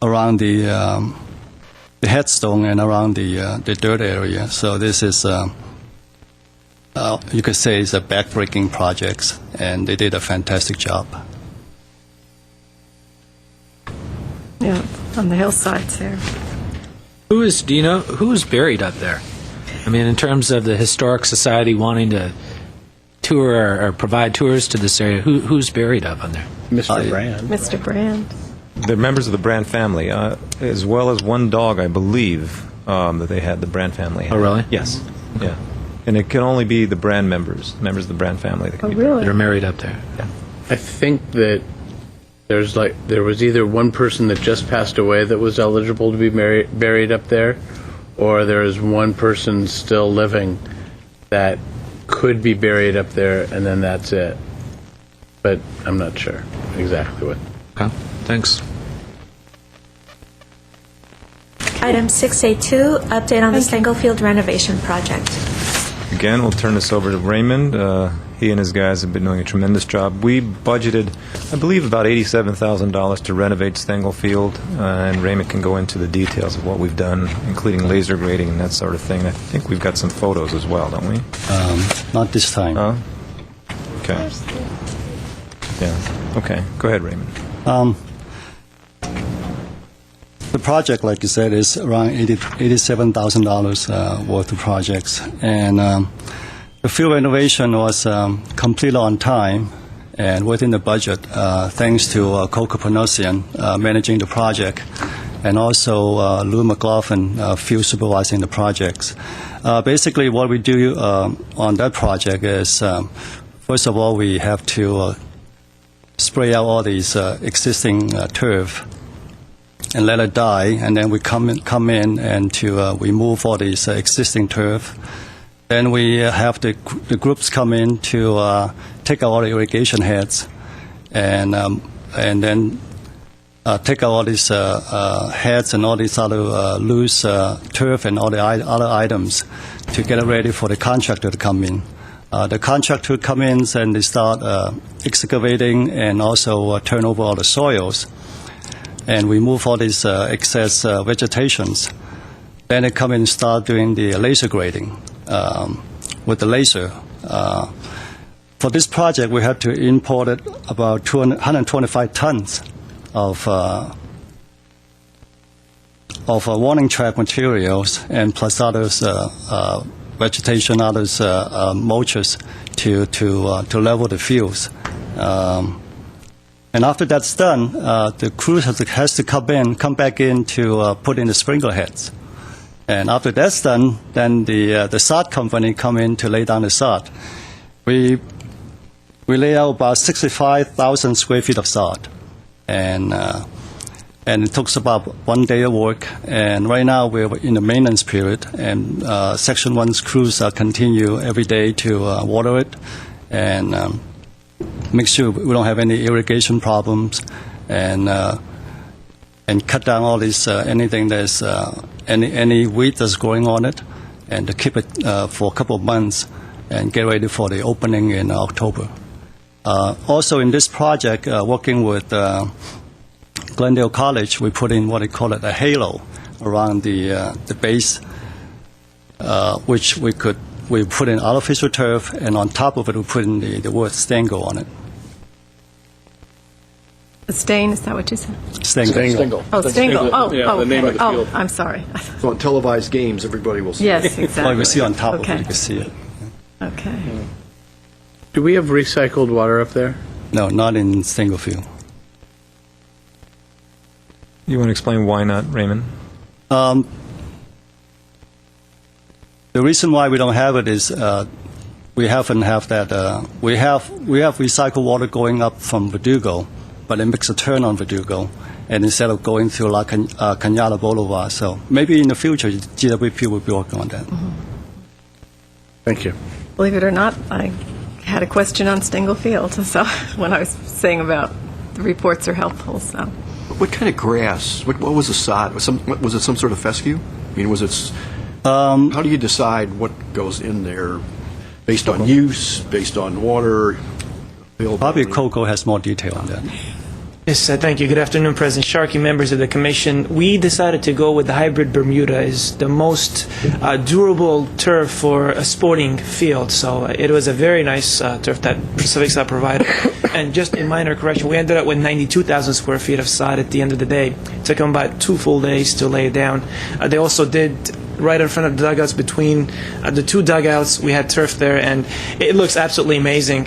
around the headstone and around the dirt area. So this is. You could say it's a backbreaking project, and they did a fantastic job. Yeah, on the hillsides there. Do you know who is buried up there? I mean, in terms of the Historic Society wanting to tour or provide tours to this area, who's buried up on there? Mr. Brand. Mr. Brand. They're members of the Brand family, as well as one dog, I believe, that they had, the Brand family had. Oh, really? Yes. Yeah. And it can only be the Brand members of the Brand family that can be really? That are married up there. Yeah. I think that there was either one person that just passed away that was eligible to be buried up there, or there is one person still living that could be buried up there, and then that's it. But I'm not sure exactly what. Okay, thanks. Item 6A2, update on the Stengel Field renovation project. Again, we'll turn this over to Raymond. He and his guys have been doing a tremendous job. We budgeted, I believe, about $87,000 to renovate Stengel Field, and Raymond can go into the details of what we've done, including laser grading and that sort of thing. I think we've got some photos as well, don't we? Not this time. Okay. Yeah. Okay. Go ahead, Raymond. The project, like you said, is around $87,000 worth of projects, and the field renovation was completed on time and within the budget, thanks to Coco Panosian managing the project, and also Lou McLaughlin field supervising the projects. Basically, what we do on that project is, first of all, we have to spray out all these existing turf and let it die, and then we come in and to remove all these existing turf. Then we have the groups come in to take out all the irrigation heads, and then take out all these heads and all these other loose turf and all the other items to get it ready for the contractor to come in. The contractor come in and they start excavating and also turn over all the soils and remove all these excess vegetations. Then they come in and start doing the laser grading with the laser. For this project, we had to import about 125 tons of warning track materials and plus others vegetation, others mulches to level the fields. And after that's done, the crew has to come back in to put in the sprinkler heads. And after that's done, then the sod company come in to lay down the sod. We lay out about 65,000 square feet of sod, and and it took about 1 day of work. And right now we're in the maintenance period, and Section 1's crews continue every day to water it and make sure we don't have any irrigation problems, and cut down all this anything that's any weed that's growing on it, and to keep it for a couple of months and get ready for the opening in October. Also in this project, working with Glendale College, we put in what they call it a halo around the base, which we put in artificial turf, and on top of it we put in the word Stango on it. The stain, is that what you said? Stango. Oh, Stengel. Oh, Yeah, the name of the field. I'm sorry. So on televised games, everybody will see. Yes, exactly. Well, you can see on top of Okay. it, you can see it. Okay. Do we have recycled water up there? No, not in Stango Field. You want to explain why not, Raymond? The reason why we don't have it is we haven't have that. We have recycled water going up from Verdugo, but it makes a turn on Verdugo, and instead of going through La Cañada Boulevard. So maybe in the future, GWP will be working on that. Thank you. Believe it or not, I had a question on Stengel Field, so when I was saying about the reports are helpful, so. What kind of grass? What was the sod? Was it some sort of fescue? I mean, was it? How do you decide what goes in there based on use, based on water? Probably Coco has more detail on that. Yes, thank you. Good afternoon, President Sharkey, members of the Commission. We decided to go with the hybrid Bermuda. It's the most durable turf for a sporting field. So it was a very nice turf that Pacific Sod provided. And just a minor correction, we ended up with 92,000 square feet of sod at the end of the day. It took them about 2 full days to lay it down. They also did right in front of the dugouts, between the 2 dugouts, we had turf there, and it looks absolutely amazing.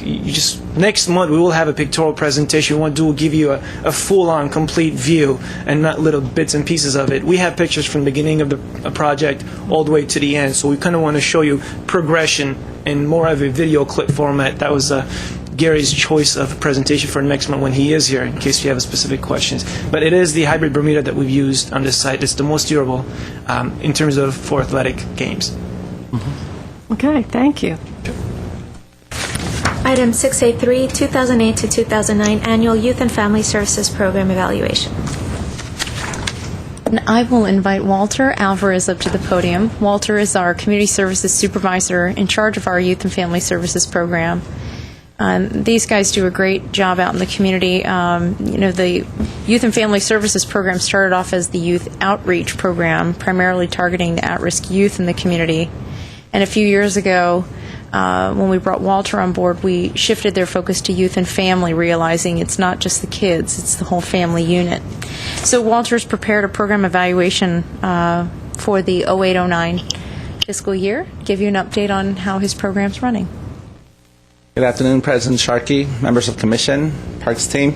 Next month we will have a pictorial presentation. What we'll give you a full-on, complete view, and not little bits and pieces of it. We have pictures from the beginning of the project all the way to the end, so we kind of want to show you progression in more of a video clip format. That was Gary's choice of presentation for next month when he is here, in case you have specific questions. But it is the hybrid Bermuda that we've used on this site. It's the most durable in terms of for athletic games. Okay, thank you. Item 6A3, 2008 to 2009 Annual Youth and Family Services Program Evaluation. And I will invite Walter Alvarez up to the podium. Walter is our Community Services Supervisor in charge of our Youth and Family Services Program. These guys do a great job out in the community. The Youth and Family Services Program started off as the Youth Outreach Program, primarily targeting the at-risk youth in the community. And a few years ago, when we brought Walter on board, we shifted their focus to youth and family, realizing it's not just the kids, it's the whole family unit. So Walter's prepared a program evaluation for the 08-09 fiscal year. Give you an update on how his program's running. Good afternoon, President Sharkey, members of Commission, Parks team.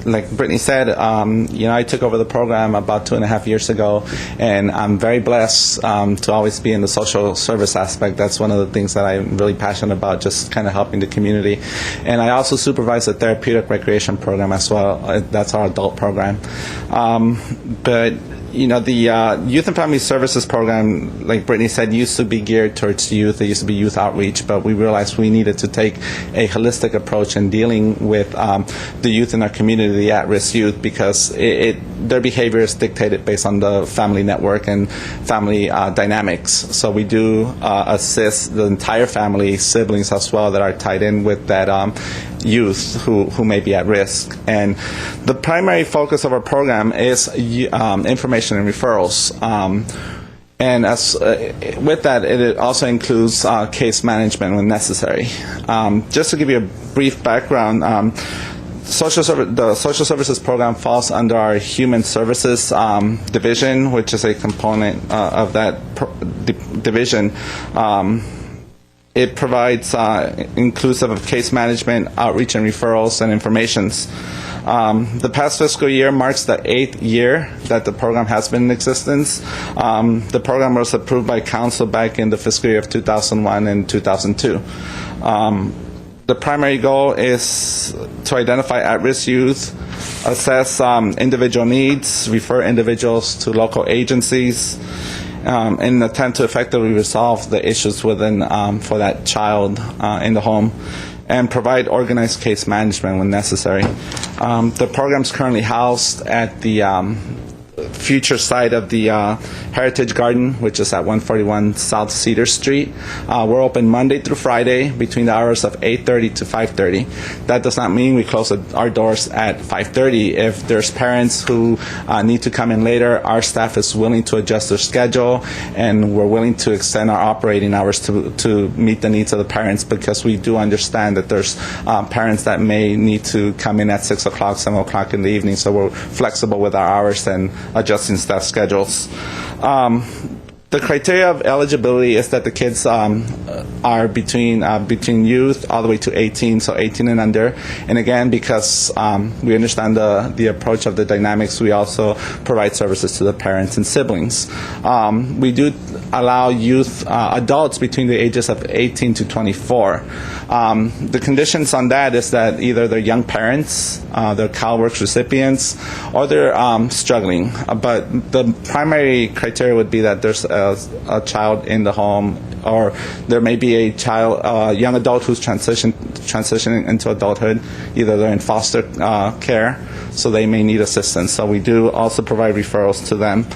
Like Brittany said, I took over the program about 2.5 years ago, and I'm very blessed to always be in the social service aspect. That's one of the things that I'm really passionate about, just kind of helping the community. And I also supervise the therapeutic recreation program as well. That's our adult program. But the Youth and Family Services Program, like Brittany said, used to be geared towards youth. It used to be youth outreach, but we realized we needed to take a holistic approach in dealing with the youth in our community, the at-risk youth, because their behavior is dictated based on the family network and family dynamics. So we do assist the entire family, siblings as well, that are tied in with that youth who may be at risk. And the primary focus of our program is information and referrals. And with that, it also includes case management when necessary. Just to give you a brief background, the social services program falls under our human services division, which is a component of that division. It provides inclusive of case management, outreach and referrals, and informations. The past fiscal year marks the 8th year that the program has been in existence. The program was approved by Council back in the fiscal year of 2001 and 2002. The primary goal is to identify at-risk youth, assess individual needs, refer individuals to local agencies, in an attempt to effectively resolve the issues within for that child in the home, and provide organized case management when necessary. The program is currently housed at the future site of the Heritage Garden, which is at 141 South Cedar Street. We're open Monday through Friday between the hours of 8:30 to 5:30. That does not mean we close our doors at 5:30. If there's parents who need to come in later, our staff is willing to adjust their schedule, and we're willing to extend our operating hours to meet the needs of the parents, because we do understand that there's parents that may need to come in at 6 o'clock, 7 o'clock in the evening, so we're flexible with our hours and adjusting staff schedules. The criteria of eligibility is that the kids are between youth all the way to 18, so 18 and under. And again, because we understand the approach of the dynamics, we also provide services to the parents and siblings. We do allow adults between the ages of 18 to 24. The conditions on that is that either they're young parents, they're CalWORKS recipients, or they're struggling. But the primary criteria would be that there's a child in the home, or there may be a young adult who's transitioning into adulthood. Either they're in foster care, so they may need assistance. So we do also provide referrals to them.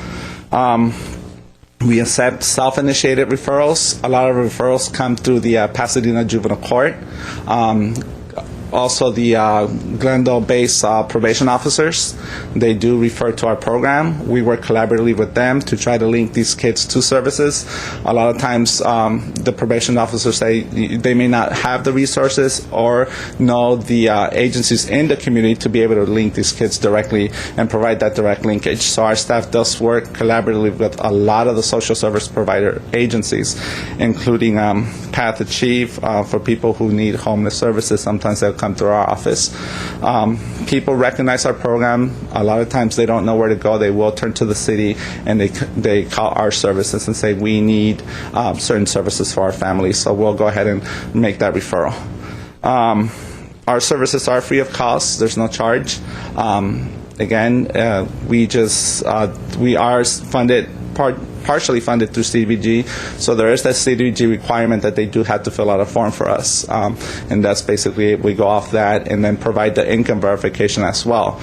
We accept self-initiated referrals. A lot of referrals come through the Pasadena Juvenile Court. Also, the Glendale-based probation officers, they do refer to our program. We work collaboratively with them to try to link these kids to services. A lot of times, the probation officers say they may not have the resources or know the agencies in the community to be able to link these kids directly and provide that direct linkage. So our staff does work collaboratively with a lot of the social service provider agencies, including Path Achieve for people who need homeless services. Sometimes they'll come through our office. People recognize our program. A lot of times they don't know where to go. They will turn to the city and they call our services and say, we need certain services for our family. So we'll go ahead and make that referral. Our services are free of cost. There's no charge. Again, we are funded partially funded through CDBG, so there is that CDBG requirement that they do have to fill out a form for us, and that's basically, we go off that and then provide the income verification as well.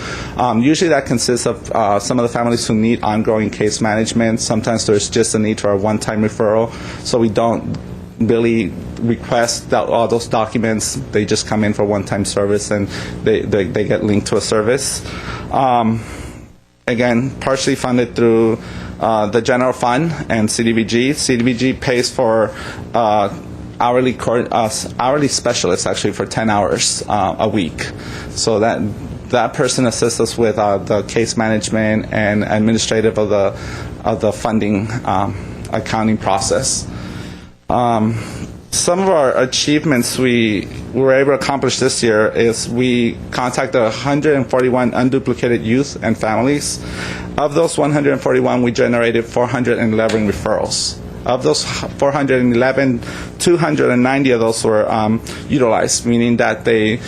Usually that consists of some of the families who need ongoing case management. Sometimes there's just a need for a one-time referral, so we don't really request all those documents. They just come in for one-time service and they get linked to a service. Again, partially funded through the general fund and CDBG. CDBG pays for hourly specialists actually for 10 hours a week. So that person assists us with the case management and administrative of the funding accounting process. Some of our achievements we were able to accomplish this year is we contacted 141 unduplicated youth and families. Of those 141, we generated 411 referrals. Of those 411, 290 of those were utilized, meaning that they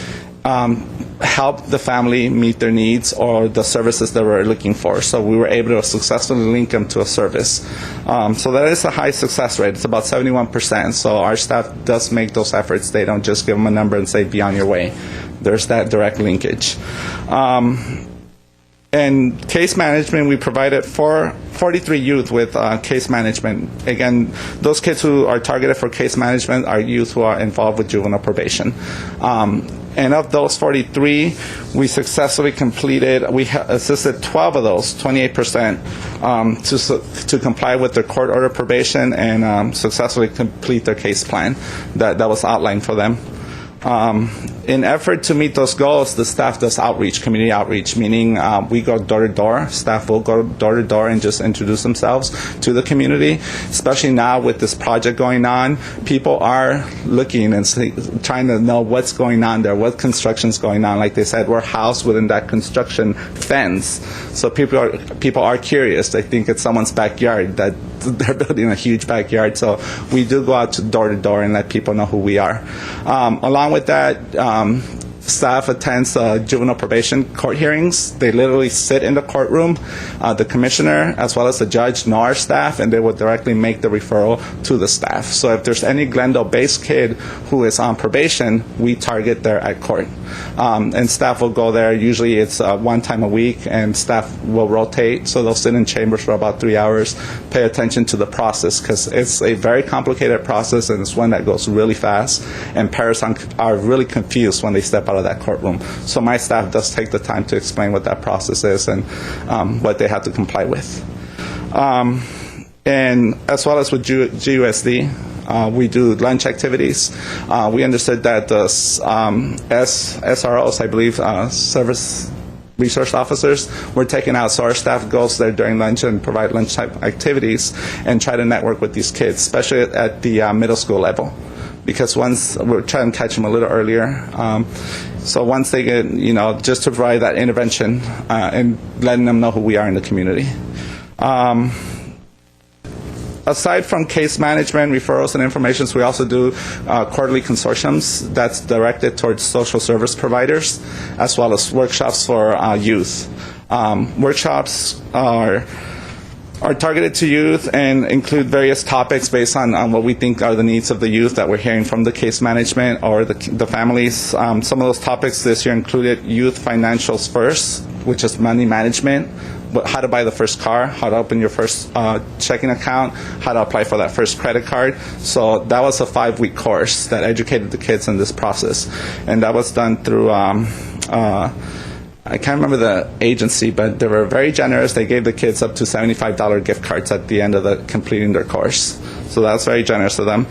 help the family meet their needs or the services that we're looking for. So we were able to successfully link them to a service. So that is a high success rate. It's about 71%. So our staff does make those efforts. They don't just give them a number and say, be on your way. There's that direct linkage. And case management, we provided 43 youth with case management. Again, those kids who are targeted for case management are youth who are involved with juvenile probation. And of those 43, we successfully completed, we assisted 12 of those, 28%, to comply with their court order probation and successfully complete their case plan that was outlined for them. In effort to meet those goals, the staff does outreach, community outreach, meaning we go door to door. Staff will go door to door and just introduce themselves to the community. Especially now with this project going on, people are looking and trying to know what's going on there, what construction's going on. Like they said, we're housed within that construction fence, so people are curious. They think it's someone's backyard that they're building a huge backyard. So we do go out to door and let people know who we are. Along with that, staff attends juvenile probation court hearings. They literally sit in the courtroom. The commissioner, as well as the judge, know our staff, and they will directly make the referral to the staff. So if there's any Glendale-based kid who is on probation, we target there at court. And staff will go there. Usually it's one time a week, and staff will rotate. So they'll sit in chambers for about 3 hours, pay attention to the process, because it's a very complicated process, and it's one that goes really fast. And parents are really confused when they step out of that courtroom. So my staff does take the time to explain what that process is and what they have to comply with. And as well as with GUSD, we do lunch activities. We understood that the SROs, I believe, service resource officers, were taken out, so our staff goes there during lunch and provide lunch type activities and try to network with these kids, especially at the middle school level. Because once we're trying to catch them a little earlier, so once they get, just to provide that intervention and letting them know who we are in the community. Aside from case management, referrals, and informations, we also do quarterly consortiums that's directed towards social service providers, as well as workshops for youth. Workshops are targeted to youth and include various topics based on what we think are the needs of the youth that we're hearing from the case management or the families. Some of those topics this year included youth financials first, which is money management, how to buy the first car, how to open your first checking account, how to apply for that first credit card. So that was a 5-week course that educated the kids in this process. And that was done through I can't remember the agency, but they were very generous. They gave the kids up to $75 gift cards at the end of completing their course. So that was very generous of them.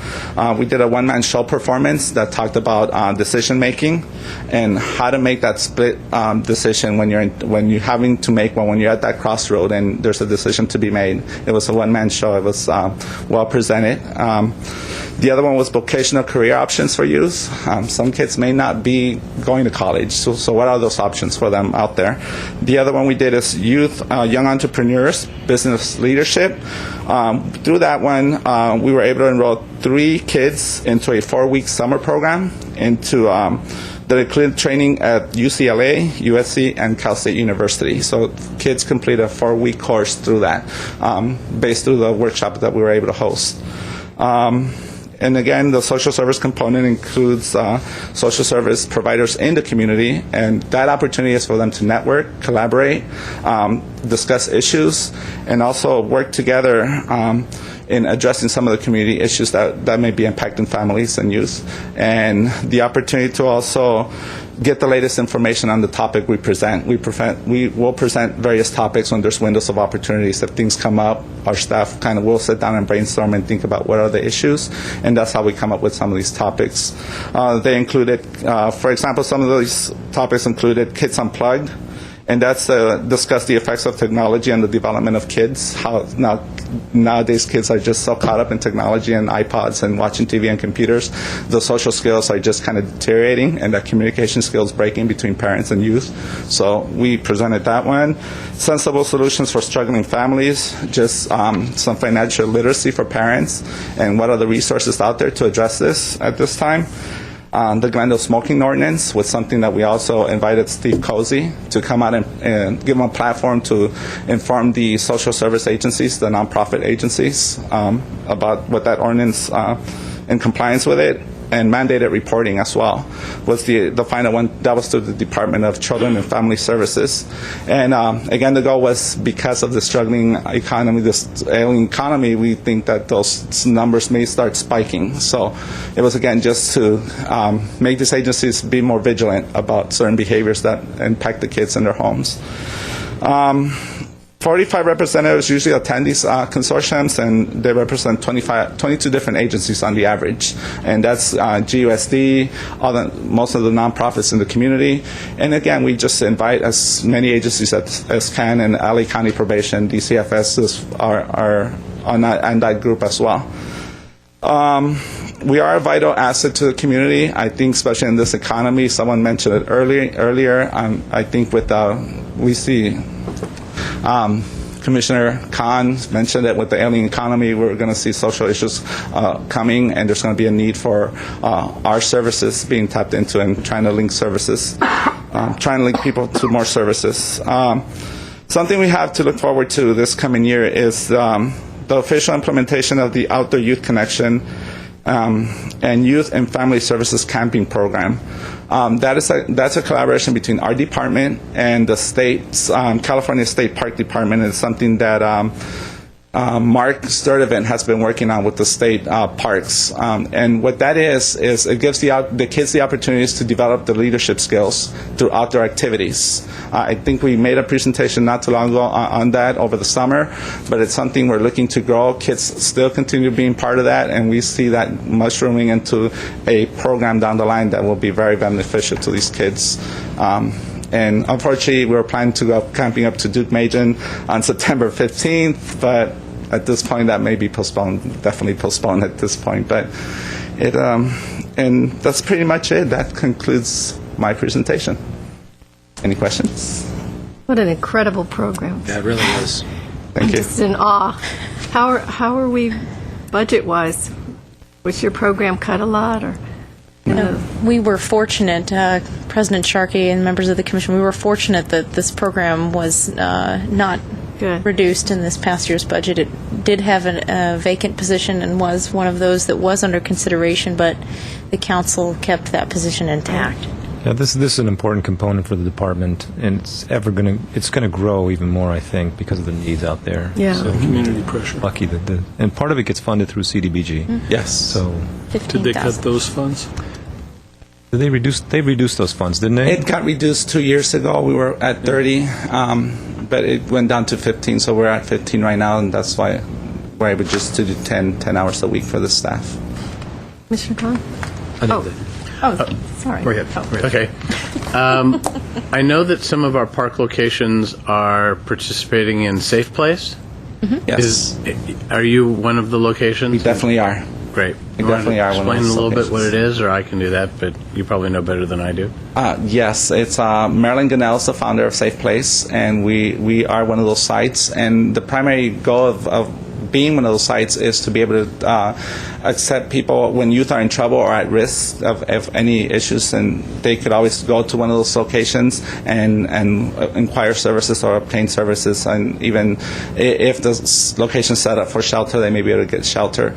We did a one-man show performance that talked about decision making and how to make that split decision when you're having to make one, when you're at that crossroad and there's a decision to be made. It was a one-man show. It was well presented. The other one was vocational career options for youth. Some kids may not be going to college, so what are those options for them out there? The other one we did is youth, young entrepreneurs, business leadership. Through that one, we were able to enroll 3 kids into a 4-week summer program that included training at UCLA, USC, and Cal State University. So kids complete a 4-week course through that, based through the workshop that we were able to host. And again, the social service component includes social service providers in the community, and that opportunity is for them to network, collaborate, discuss issues, and also work together in addressing some of the community issues that may be impacting families and youth. And the opportunity to also get the latest information on the topic we present. We will present various topics when there's windows of opportunities. If things come up, our staff kind of will sit down and brainstorm and think about what are the issues, and that's how we come up with some of these topics. They included, for example, some of these topics included Kids Unplugged, and that's discuss the effects of technology on the development of kids. How nowadays kids are just so caught up in technology and iPods and watching TV and computers. The social skills are just kind of deteriorating, and that communication skills breaking between parents and youth. So we presented that one. Sensible solutions for struggling families, just some financial literacy for parents, and what are the resources out there to address this at this time. The Glendale smoking ordinance was something that we also invited Steve Cozy to come out and give him a platform to inform the social service agencies, the nonprofit agencies, about what that ordinance in compliance with it, and mandated reporting as well was the final one. That was to the Department of Children and Family Services. And again, the goal was, because of the struggling economy, this ailing economy, we think that those numbers may start spiking. So it was, again, just to make these agencies be more vigilant about certain behaviors that impact the kids in their homes. 45 representatives usually attend these consortiums, and they represent 22 different agencies on the average. And that's GUSD, most of the nonprofits in the community. And again, we just invite as many agencies as can, and LA County Probation, DCFS are on that group as well. We are a vital asset to the community. I think, especially in this economy, someone mentioned it earlier. I think we see Commissioner Khan mentioned that with the ailing economy, we're going to see social issues coming, and there's going to be a need for our services being tapped into and trying to link services, trying to link people to more services. Something we have to look forward to this coming year is the official implementation of the Outdoor Youth Connection and Youth and Family Services Camping Program. That's a collaboration between our department and the state's California State Park Department. It's something that Mark Sturdivant has been working on with the state parks. And what that is it gives the kids the opportunities to develop the leadership skills through outdoor activities. I think we made a presentation not too long ago on that over the summer, but it's something we're looking to grow. Kids still continue being part of that, and we see that mushrooming into a program down the line that will be very beneficial to these kids. And unfortunately, we were planning to go camping up to Duke-Majan on September 15th, but at this point, that may be postponed, definitely postponed at this point. But and that's pretty much it. That concludes my presentation. Any questions? What an incredible program. That really is. Thank you. Just in awe. How are we budget-wise? Was your program cut a lot, or? We were fortunate, President Sharkey and members of the commission, we were fortunate that this program was not reduced in this past year's budget. It did have a vacant position and was one of those that was under consideration, but the council kept that position intact. Yeah, this is an important component for the department, and it's going to grow even more, I think, because of the needs out there. Yeah. So Community pressure. lucky that and part of it gets funded through CDBG. Yes. So Did they cut those funds? they reduced those funds, didn't they? It got reduced 2 years ago. We were at 30, but it went down to 15, so we're at 15 right now, and that's why we're able just to do 10 hours a week for the staff. Commissioner Khan? Sorry. Go ahead. Okay. I know that some of our park locations are participating in Safe Place. Yes. Are you one of the locations? We definitely are. Great. We definitely are one of Explain those a little bit what it locations. is, or I can do that, but you probably know better than I do. Yes, it's Marilyn Gunnell is the founder of Safe Place, and we are one of those sites. And the primary goal of being one of those sites is to be able to accept people when youth are in trouble or at risk of any issues, and they could always go to one of those locations and inquire services or obtain services, and even if the location is set up for shelter, they may be able to get shelter.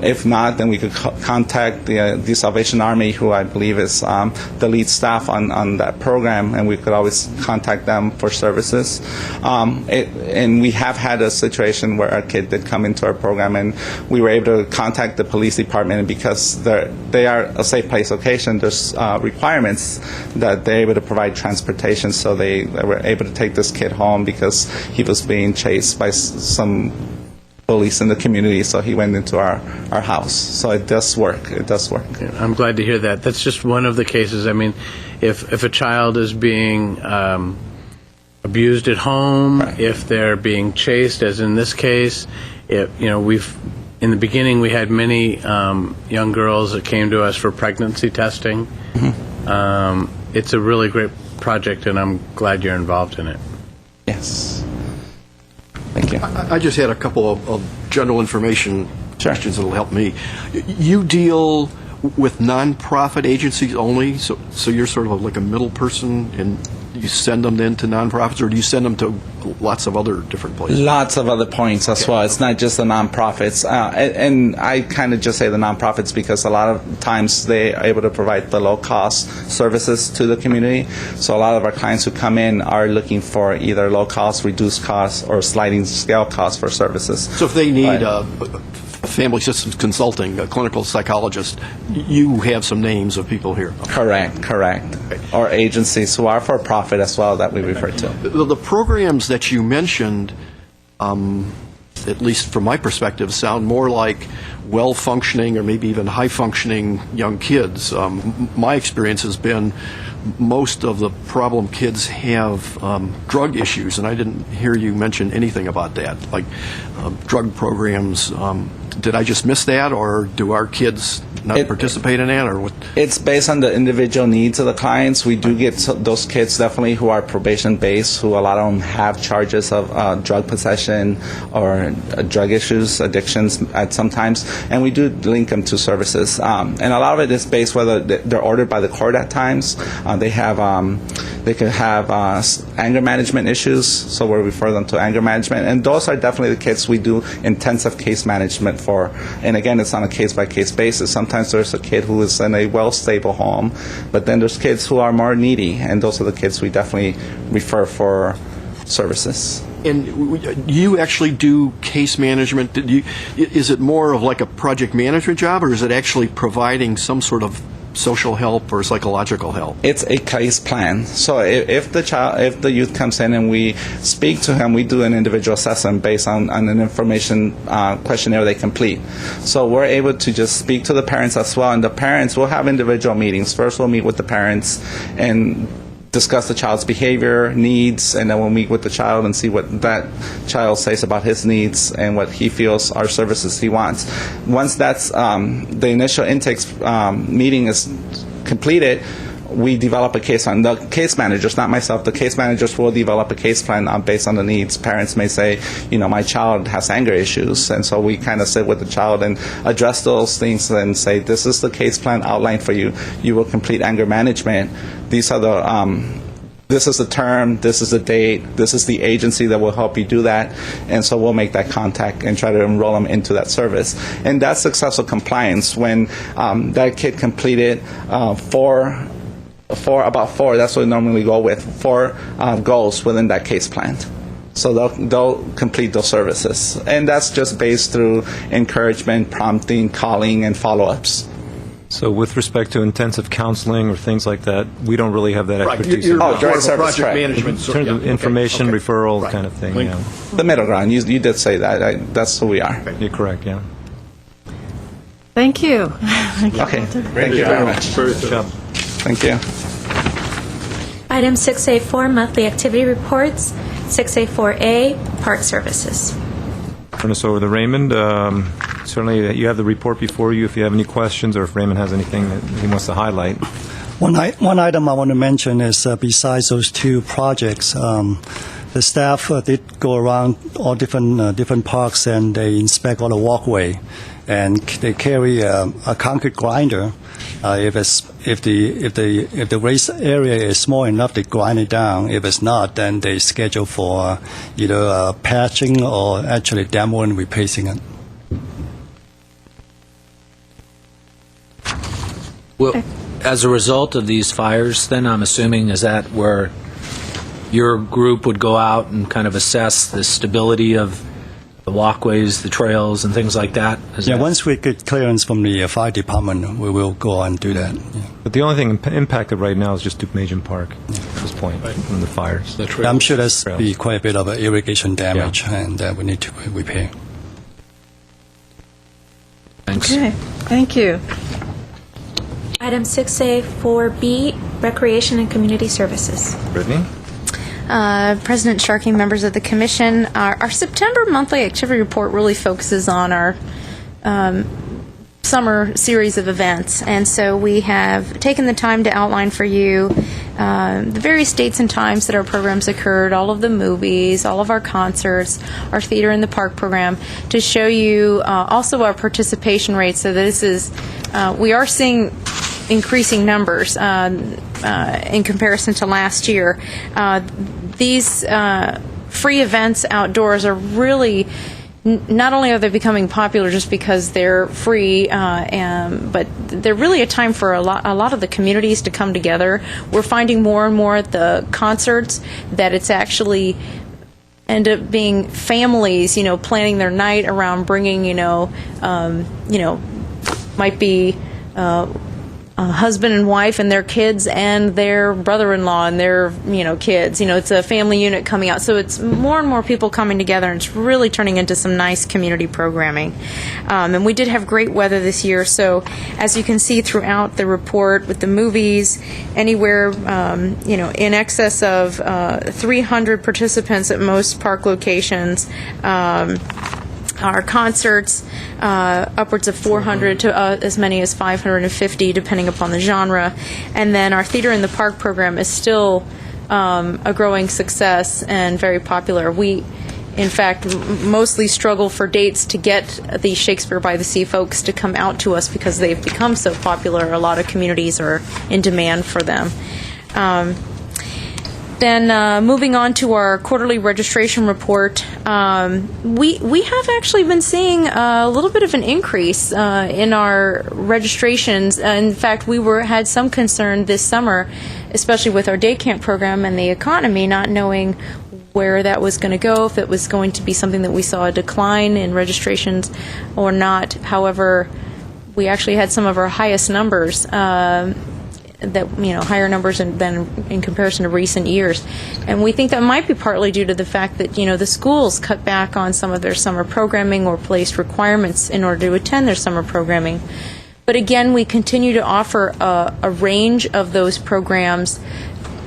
If not, then we could contact the Salvation Army, who I believe is the lead staff on that program, and we could always contact them for services. And we have had a situation where a kid did come into our program, and we were able to contact the police department, and because they are a safe place location, there's requirements that they're able to provide transportation, so they were able to take this kid home because he was being chased by some bullies in the community, so he went into our house. So it does work. It does work. Yeah, I'm glad to hear that. That's just one of the cases. I mean, if a child is being abused at home, Right. if they're being chased, as in this case, in the beginning we had many young girls that came to us for pregnancy testing. It's a really great project, and I'm glad you're involved in it. Yes. Thank you. I just had a couple of general information Sure. questions that'll help me. You deal with nonprofit agencies only, so you're sort of like a middle person, and you send them then to nonprofits, or do you send them to lots of other different places? Lots of other points as well. It's not just the nonprofits. And I kind of just say the nonprofits because a lot of times they are able to provide the low-cost services to the community. So a lot of our clients who come in are looking for either low-cost, reduced costs, or sliding scale costs for services. So if they need Right. family systems consulting, a clinical psychologist, you have some names of people here. Correct. Or agencies who are for-profit as well that we refer to. The programs that you mentioned, at least from my perspective, sound more like well-functioning or maybe even high-functioning young kids. My experience has been most of the problem kids have drug issues, and I didn't hear you mention anything about that, like drug programs did I just miss that, or do our kids not participate in that, or what? It's based on the individual needs of the clients. We do get those kids definitely who are probation-based, who a lot of them have charges of drug possession or drug issues, addictions at sometimes, and we do link them to services. And a lot of it is based whether they're ordered by the court at times. They could have anger management issues, so we'll refer them to anger management. And those are definitely the kids we do intensive case management for. And again, it's on a case-by-case basis. Sometimes there's a kid who is in a well-stable home, but then there's kids who are more needy, and those are the kids we definitely refer for services. And you actually do case management? Is it more of like a project management job, or is it actually providing some sort of social help or psychological help? It's a case plan. So if the youth comes in and we speak to him, we do an individual assessment based on an information questionnaire they complete. So we're able to just speak to the parents as well, and the parents will have individual meetings. First, we'll meet with the parents and discuss the child's behavior, needs, and then we'll meet with the child and see what that child says about his needs and what he feels are services he wants. Once that's the initial intake meeting is completed, we develop a case plan. The case managers, not myself, the case managers will develop a case plan based on the needs. Parents may say, my child has anger issues, and so we kind of sit with the child and address those things and say, this is the case plan outlined for you. You will complete anger management. These are this is the term, this is the date, this is the agency that will help you do that, and so we'll make that contact and try to enroll them into that service. And that's successful compliance. When that kid completed about four, that's what we normally go with, 4 goals within that case plan. So they'll complete those services. And that's just based through encouragement, prompting, calling, and follow-ups. So with respect to intensive counseling or things like that, we don't really have that expertise. You're direct service, project management. In terms of information, referral kind of thing. Yeah. The middle ground, you did say that. That's who we are. You're correct, yeah. Thank you. Okay, thank you very much. Good job. Thank you. Item 6A4, monthly activity reports. 6A4A, park services. Turn us over to Raymond. Certainly, you have the report before you if you have any questions or if Raymond has anything that he wants to highlight. One item I want to mention is besides those 2 projects, the staff did go around all different parks and they inspect all the walkway, and they carry a concrete grinder. If the raised area is small enough, they grind it down. If it's not, then they schedule for either patching or actually demo and replacing it. Well, as a result of these fires, then I'm assuming, is that where your group would go out and kind of assess the stability of the walkways, the trails, and things like that? Once we get clearance from the fire department, we will go and do that. Yeah. But the only ththing impacted right now is just Duke-Majan Park at this point from the fires. I'm sure there's be quite a bit of irrigation damage, and we need to repair. Thanks. Okay, thank you. Item 6A4B, recreation and community services. Brittany? President Sharkey, members of the Commission, our September monthly activity report really focuses on our summer series of events. And so we have taken the time to outline for you the various dates and times that our programs occurred, all of the movies, all of our concerts, our theater in the park program, to show you also our participation rates. So this is, we are seeing increasing numbers in comparison to last year. These free events outdoors are really, not only are they becoming popular just because they're free, but they're really a time for a lot of the communities to come together. We're finding more and more at the concerts that it's actually end up being families, planning their night around bringing, might be husband and wife and their kids and their brother-in-law and their kids. It's a family unit coming out, so it's more and more people coming together, and it's really turning into some nice community programming. And we did have great weather this year, so as you can see throughout the report with the movies, anywhere in excess of 300 participants at most park locations. our concerts, upwards of 400 to as many as 550, depending upon the genre. And then our Theater in the Park program is still a growing success and very popular. We, in fact, mostly struggle for dates to get the Shakespeare by the Sea folks to come out to us because they've become so popular. A lot of communities are in demand for them. Then moving on to our quarterly registration report, we have actually been seeing a little bit of an increase in our registrations. In fact, we had some concern this summer, especially with our day camp program and the economy, not knowing where that was going to go, if it was going to be something that we saw a decline in registrations or not. However, we actually had some of our highest numbers. Higher numbers than in comparison to recent years. And we think that might be partly due to the fact that, the schools cut back on some of their summer programming or placed requirements in order to attend their summer programming. But again, we continue to offer a range of those programs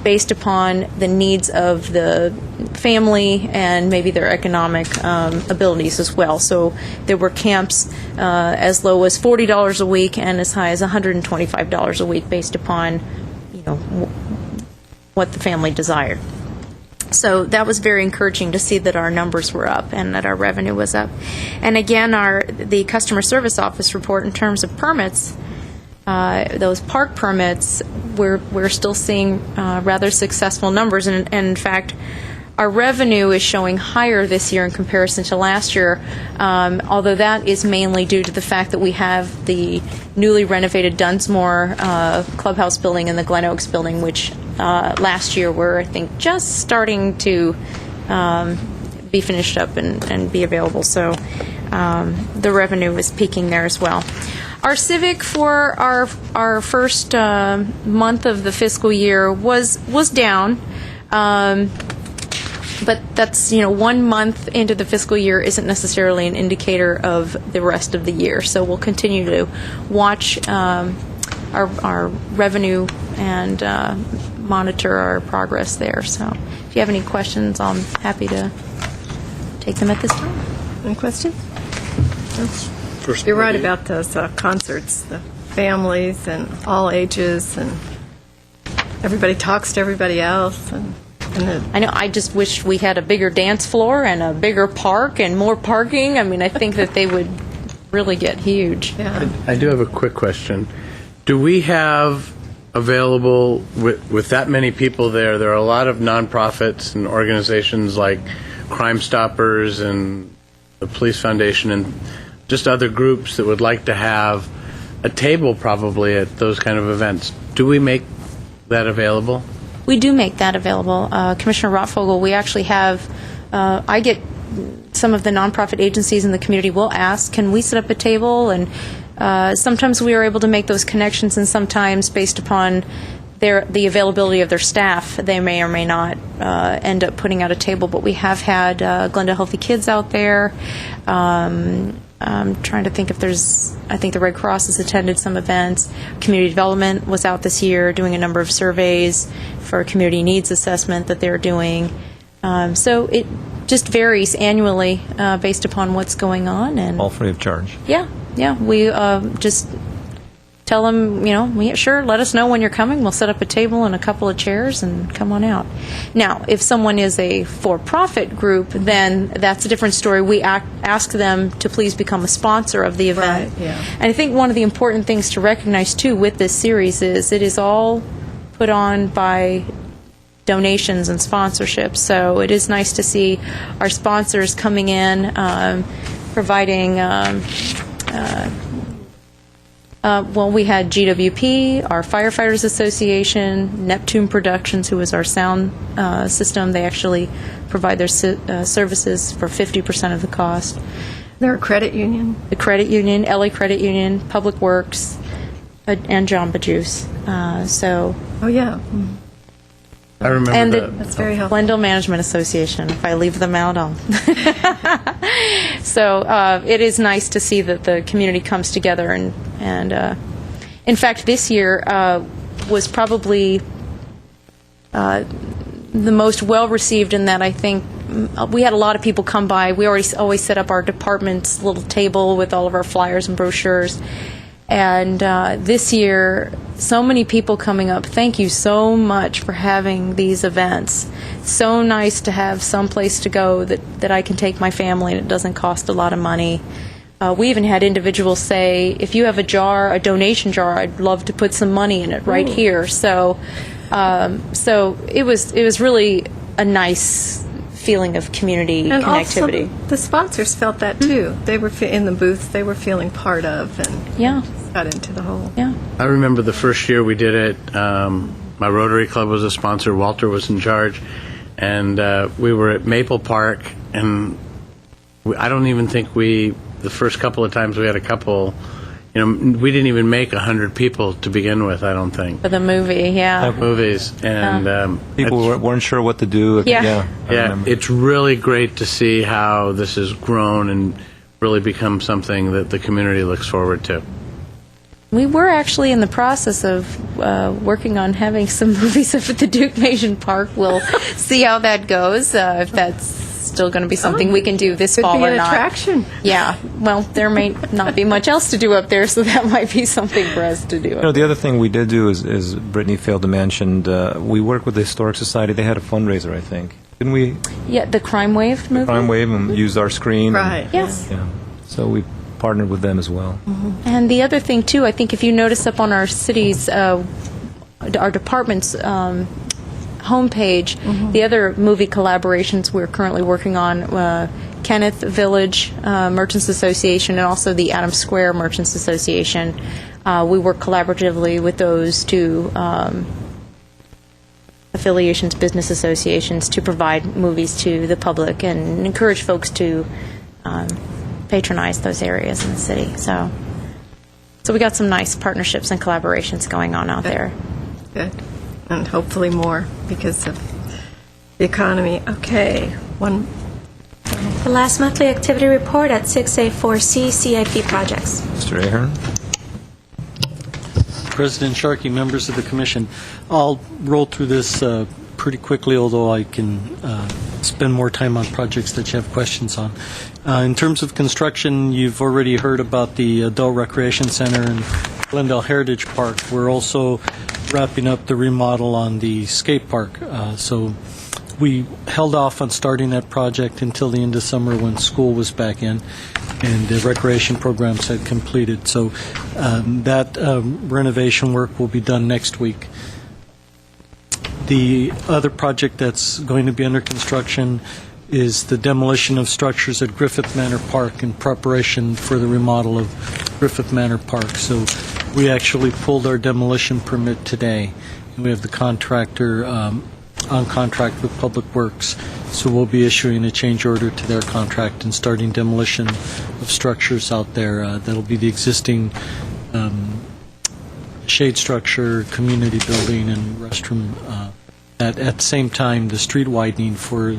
based upon the needs of the family and maybe their economic abilities as well. So there were camps as low as $40 a week and as high as $125 a week based upon, what the family desired. So that was very encouraging to see that our numbers were up and that our revenue was up. And again, the customer service office report in terms of permits, those park permits, we're still seeing rather successful numbers, and in fact, our revenue is showing higher this year in comparison to last year, although that is mainly due to the fact that we have the newly renovated Dunsmore Clubhouse building and the Glen Oaks building, which last year were, I think, just starting to be finished up and be available. So the revenue is peaking there as well. Our civic for our first month of the fiscal year was down, but that's 1 month into the fiscal year isn't necessarily an indicator of the rest of the year. So we'll continue to watch our revenue and monitor our progress there. So if you have any questions, I'm happy to take them at this time. Any questions? You're right about those concerts, the families and all ages, and everybody talks to everybody else. I know. I just wish we had a bigger dance floor and a bigger park and more parking. I mean, I think that they would really get huge. Yeah. I do have a quick question. Do we have available, with that many people there, there are a lot of nonprofits and organizations like Crime Stoppers and the Police Foundation and just other groups that would like to have a table probably at those kind of events. Do we make that available? We do make that available. Commissioner Rottfogel, we actually have, I get some of the nonprofit agencies in the community will ask, can we set up a table? And sometimes we are able to make those connections, and sometimes based upon the availability of their staff, they may or may not end up putting out a table. But we have had Glendale Healthy Kids out there. I'm trying to think if I think the Red Cross has attended some events. Community Development was out this year doing a number of surveys for community needs assessment that they're doing. So it just varies annually based upon what's going on. And all free of charge. Yeah. We just tell them, sure, let us know when you're coming. We'll set up a table and a couple of chairs and come on out. Now, if someone is a for-profit group, then that's a different story. We ask them to please become a sponsor of the event. Right, yeah. And I think one of the important things to recognize, too, with this series is it is all put on by donations and sponsorships. So it is nice to see our sponsors coming in, providing... we had GWP, our Firefighters Association, Neptune Productions, who is our sound system. They actually provide their services for 50% of the cost. They're a credit union. The credit union, LA Credit Union, Public Works, and Jamba Juice. Oh, yeah. I remember and that. That's very helpful. Glendale Management Association. If I leave them out, I'll. So it is nice to see that the community comes together, and in fact, this year was probably the most well received in that I think we had a lot of people come by. We always set up our department's little table with all of our flyers and brochures. And this year, so many people coming up. Thank you so much for having these events. So nice to have some place to go that I can take my family and it doesn't cost a lot of money. We even had individuals say, if you have a donation jar, I'd love to put some money in it right here. So it was really a nice feeling of community and connectivity. Also, the sponsors felt that too. They were in the booth. They were feeling part of, and got into the whole. Yeah. I remember the first year we did it. My Rotary Club was a sponsor. Walter was in charge, and we were at Maple Park. And I don't even think the first couple of times we had a couple. We didn't even make 100 people to begin with, I don't think. For the movie, yeah. Movies. And people weren't sure what to do. Yeah. It's really great to see how this has grown and really become something that the community looks forward to. We were actually in the process of working on having some movies up at the Duke Nation Park. We'll see how that goes, if that's still going to be something we can do this fall or not. Could be an attraction. Yeah. Well, there may not be much else to do up there, so that might be something for us to do. The other thing we did do is Brittany failed to mention, we worked with the Historic Society. They had a fundraiser, I think. Didn't we? Yeah, the Crime Wave movie? Crime Wave, and used our screen. Right. Yes. Yeah. So we partnered with them as well. And the other thing, too, I think if you notice up on our city's, our department's homepage, the other movie collaborations we're currently working on, Kenneth Village Merchants Association and also the Adams Square Merchants Association. We work collaboratively with those two affiliations, business associations, to provide movies to the public and encourage folks to patronize those areas in the city. So we got some nice partnerships and collaborations going on out there. Good. And hopefully more because of the economy. Okay. The last monthly activity report at 6A4C CIP projects. Mr. Ahern? President Sharkey, members of the Commission, I'll roll through this pretty quickly, although I can spend more time on projects that you have questions on. In terms of construction, you've already heard about the Adult Recreation Center and Glendale Heritage Park. We're also wrapping up the remodel on the skate park. So we held off on starting that project until the end of summer when school was back in and the recreation programs had completed. So that renovation work will be done next week. The other project that's going to be under construction is the demolition of structures at Griffith Manor Park in preparation for the remodel of Griffith Manor Park. So we actually pulled our demolition permit today. We have the contractor on contract with Public Works, so we'll be issuing a change order to their contract and starting demolition of structures out there. That'll be the existing shade structure, community building, and restroom. At the same time, the street widening for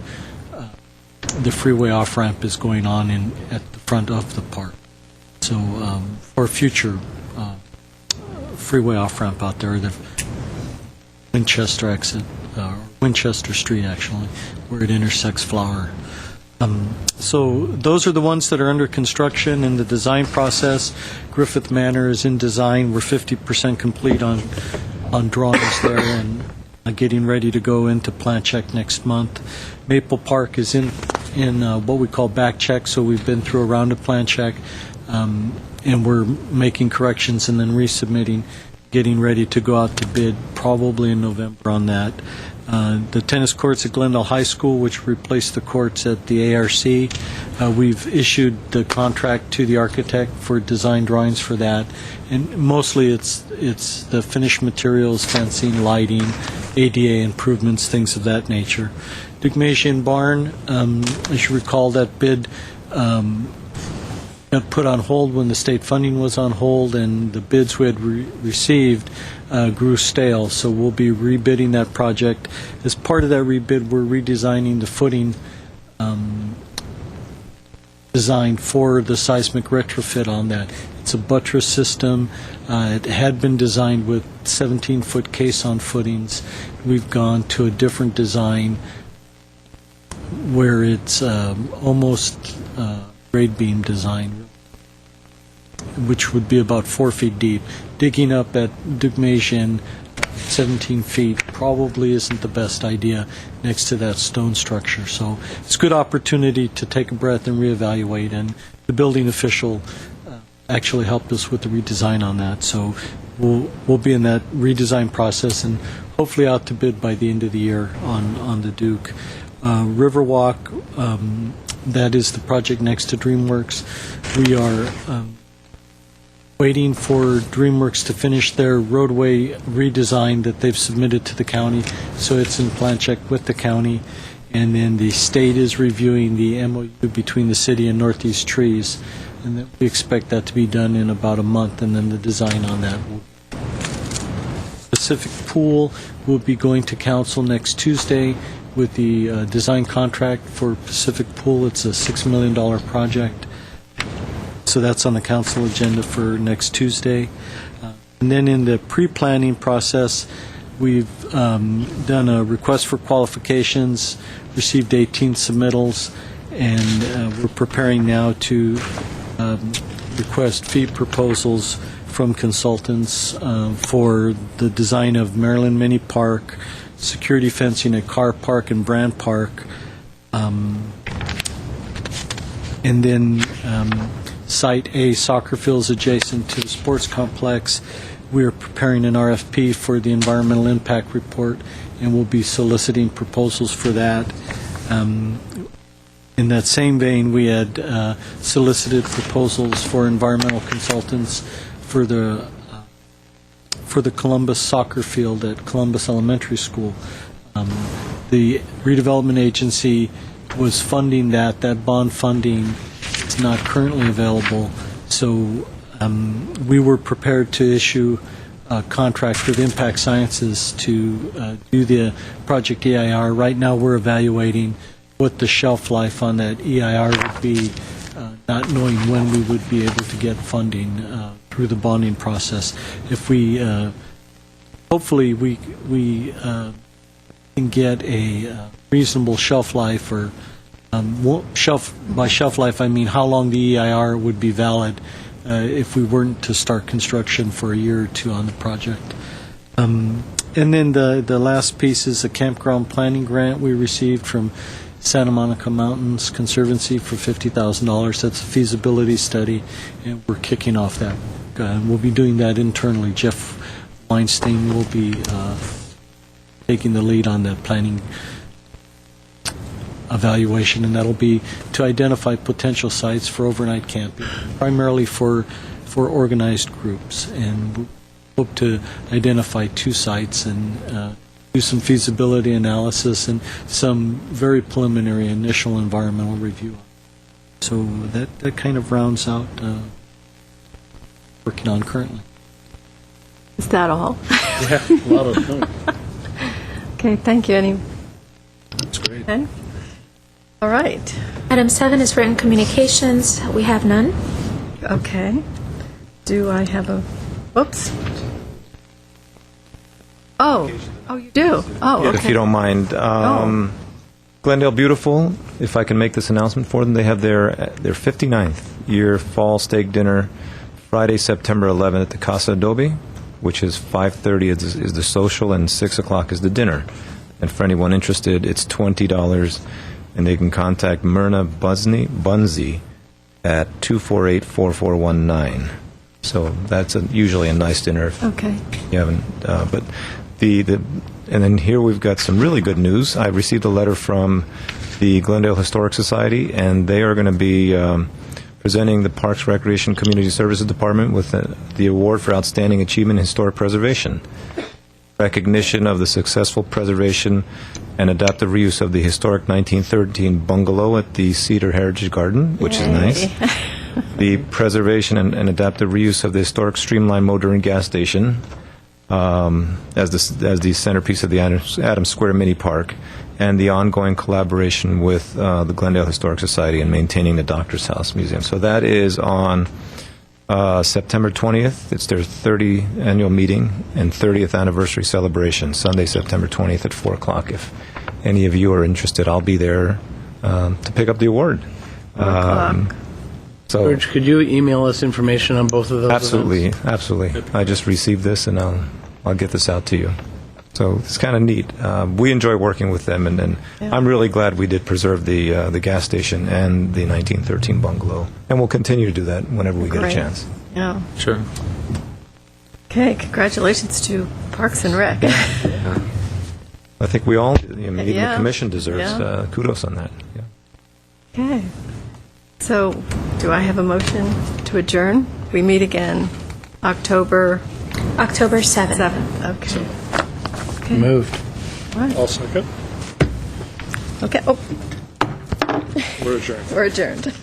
the freeway off-ramp is going on at the front of the park. So for future freeway off-ramp out there, the Winchester exit, Winchester Street actually, where it intersects Flower. So those are the ones that are under construction in the design process. Griffith Manor is in design. We're 50% complete on drawings there and getting ready to go into plan check next month. Maple Park is in what we call back check, so we've been through a round of plan check, and we're making corrections and then resubmitting, getting ready to go out to bid probably in November on that. The tennis courts at Glendale High School, which replaced the courts at the ARC, we've issued the contract to the architect for design drawings for that, and mostly it's the finished materials, fencing, lighting, ADA improvements, things of that nature. Digmasian Barn, as you recall, that bid got put on hold when the state funding was on hold, and the bids we had received grew stale, so we'll be rebidding that project. As part of that rebid, we're redesigning the footing design for the seismic retrofit on that. It's a buttress system. It had been designed with 17-foot caisson footings. We've gone to a different design where it's almost grade beam design, which would be about 4 feet deep. Digging up at Dugmatian 17 feet probably isn't the best idea next to that stone structure. So it's a good opportunity to take a breath and reevaluate, and the building official actually helped us with the redesign on that. So we'll be in that redesign process and hopefully out to bid by the end of the year on the Duke. Riverwalk, that is the project next to DreamWorks. We are waiting for DreamWorks to finish their roadway redesign that they've submitted to the county, so it's in plan check with the county, and then the state is reviewing the MOU between the city and Northeast Trees, and that we expect that to be done in about a month, and then the design on that will. Pacific Pool will be going to council next Tuesday with the design contract for Pacific Pool. It's a $6 million project. So that's on the council agenda for next Tuesday. And then in the pre-planning process, we've done a request for qualifications, received 18 submittals, and we're preparing now to request fee proposals from consultants for the design of Maryland Mini Park, security fencing at Carr Park and Brand Park, and then Site A, soccer fields adjacent to the sports complex. We are preparing an RFP for the environmental impact report, and we'll be soliciting proposals for that. In that same vein, we had solicited proposals for environmental consultants for the Columbus soccer field at Columbus Elementary School. The redevelopment agency was funding that bond funding is not currently available, so we were prepared to issue a contract with Impact Sciences to do the project EIR. Right now we're evaluating what the shelf life on that EIR would be, not knowing when we would be able to get funding through the bonding process. If we, hopefully we can get a reasonable shelf life, or by shelf life I mean how long the EIR would be valid if we weren't to start construction for a year or two on the project. And then the last piece is a campground planning grant we received from Santa Monica Mountains Conservancy for $50,000. That's a feasibility study, and we're kicking off that. We'll be doing that internally. Jeff Weinstein will be taking the lead on that planning evaluation, and that'll be to identify potential sites for overnight camping, primarily for organized groups. And we hope to identify 2 sites and do some feasibility analysis and some very preliminary initial environmental review. So that kind of rounds out working on currently. Is that all? Yeah, a lot of them. Okay, thank you. Any? That's great. Okay. All right. Item 7 is written communications. We have none. Okay. Do I have a, whoops. Oh, you do? Oh, okay. If you don't mind. Glendale Beautiful, if I can make this announcement for them, they have their 59th year fall steak dinner Friday, September 11th at the Casa Adobe, which is 5:30 is the social and 6 o'clock is the dinner. And for anyone interested, it's $20, and they can contact Myrna Bunzy at 248-4419. So that's usually a nice dinner. Okay. You haven't, but and then here we've got some really good news. I received a letter from the Glendale Historic Society, and they are going to be presenting the Parks, Recreation, Community Services Department with the Award for Outstanding Achievement in Historic Preservation. Recognition of the successful preservation and adaptive reuse of the historic 1913 bungalow at the Cedar Heritage Garden, which is nice. The preservation and adaptive reuse of the historic Streamline Motor and Gas Station as the centerpiece of the Adams Square Mini Park, and the ongoing collaboration with the Glendale Historic Society in maintaining the Doctor's House Museum. So that is on September 20th. It's their 30th annual meeting and 30th anniversary celebration, Sunday, September 20th at 4 o'clock. If any of you are interested, I'll be there to pick up the award. So George, could you email us information on both of those absolutely, events? absolutely. I just received this, and I'll get this out to you. So it's kind of neat. We enjoy working with them, and I'm really glad we did preserve the gas station and the 1913 bungalow, and we'll continue to do that whenever we get a Great. chance. Yeah. Sure. Okay, congratulations to Parks and Rec. I think we all, even Yeah. the commission deserves Yeah. kudos on that. Yeah. Okay. So, do I have a motion to adjourn? We meet again October 7th. 7th. Okay. Okay. Moved. All right. I'll second. Okay. Oh, We're adjourned. we're adjourned.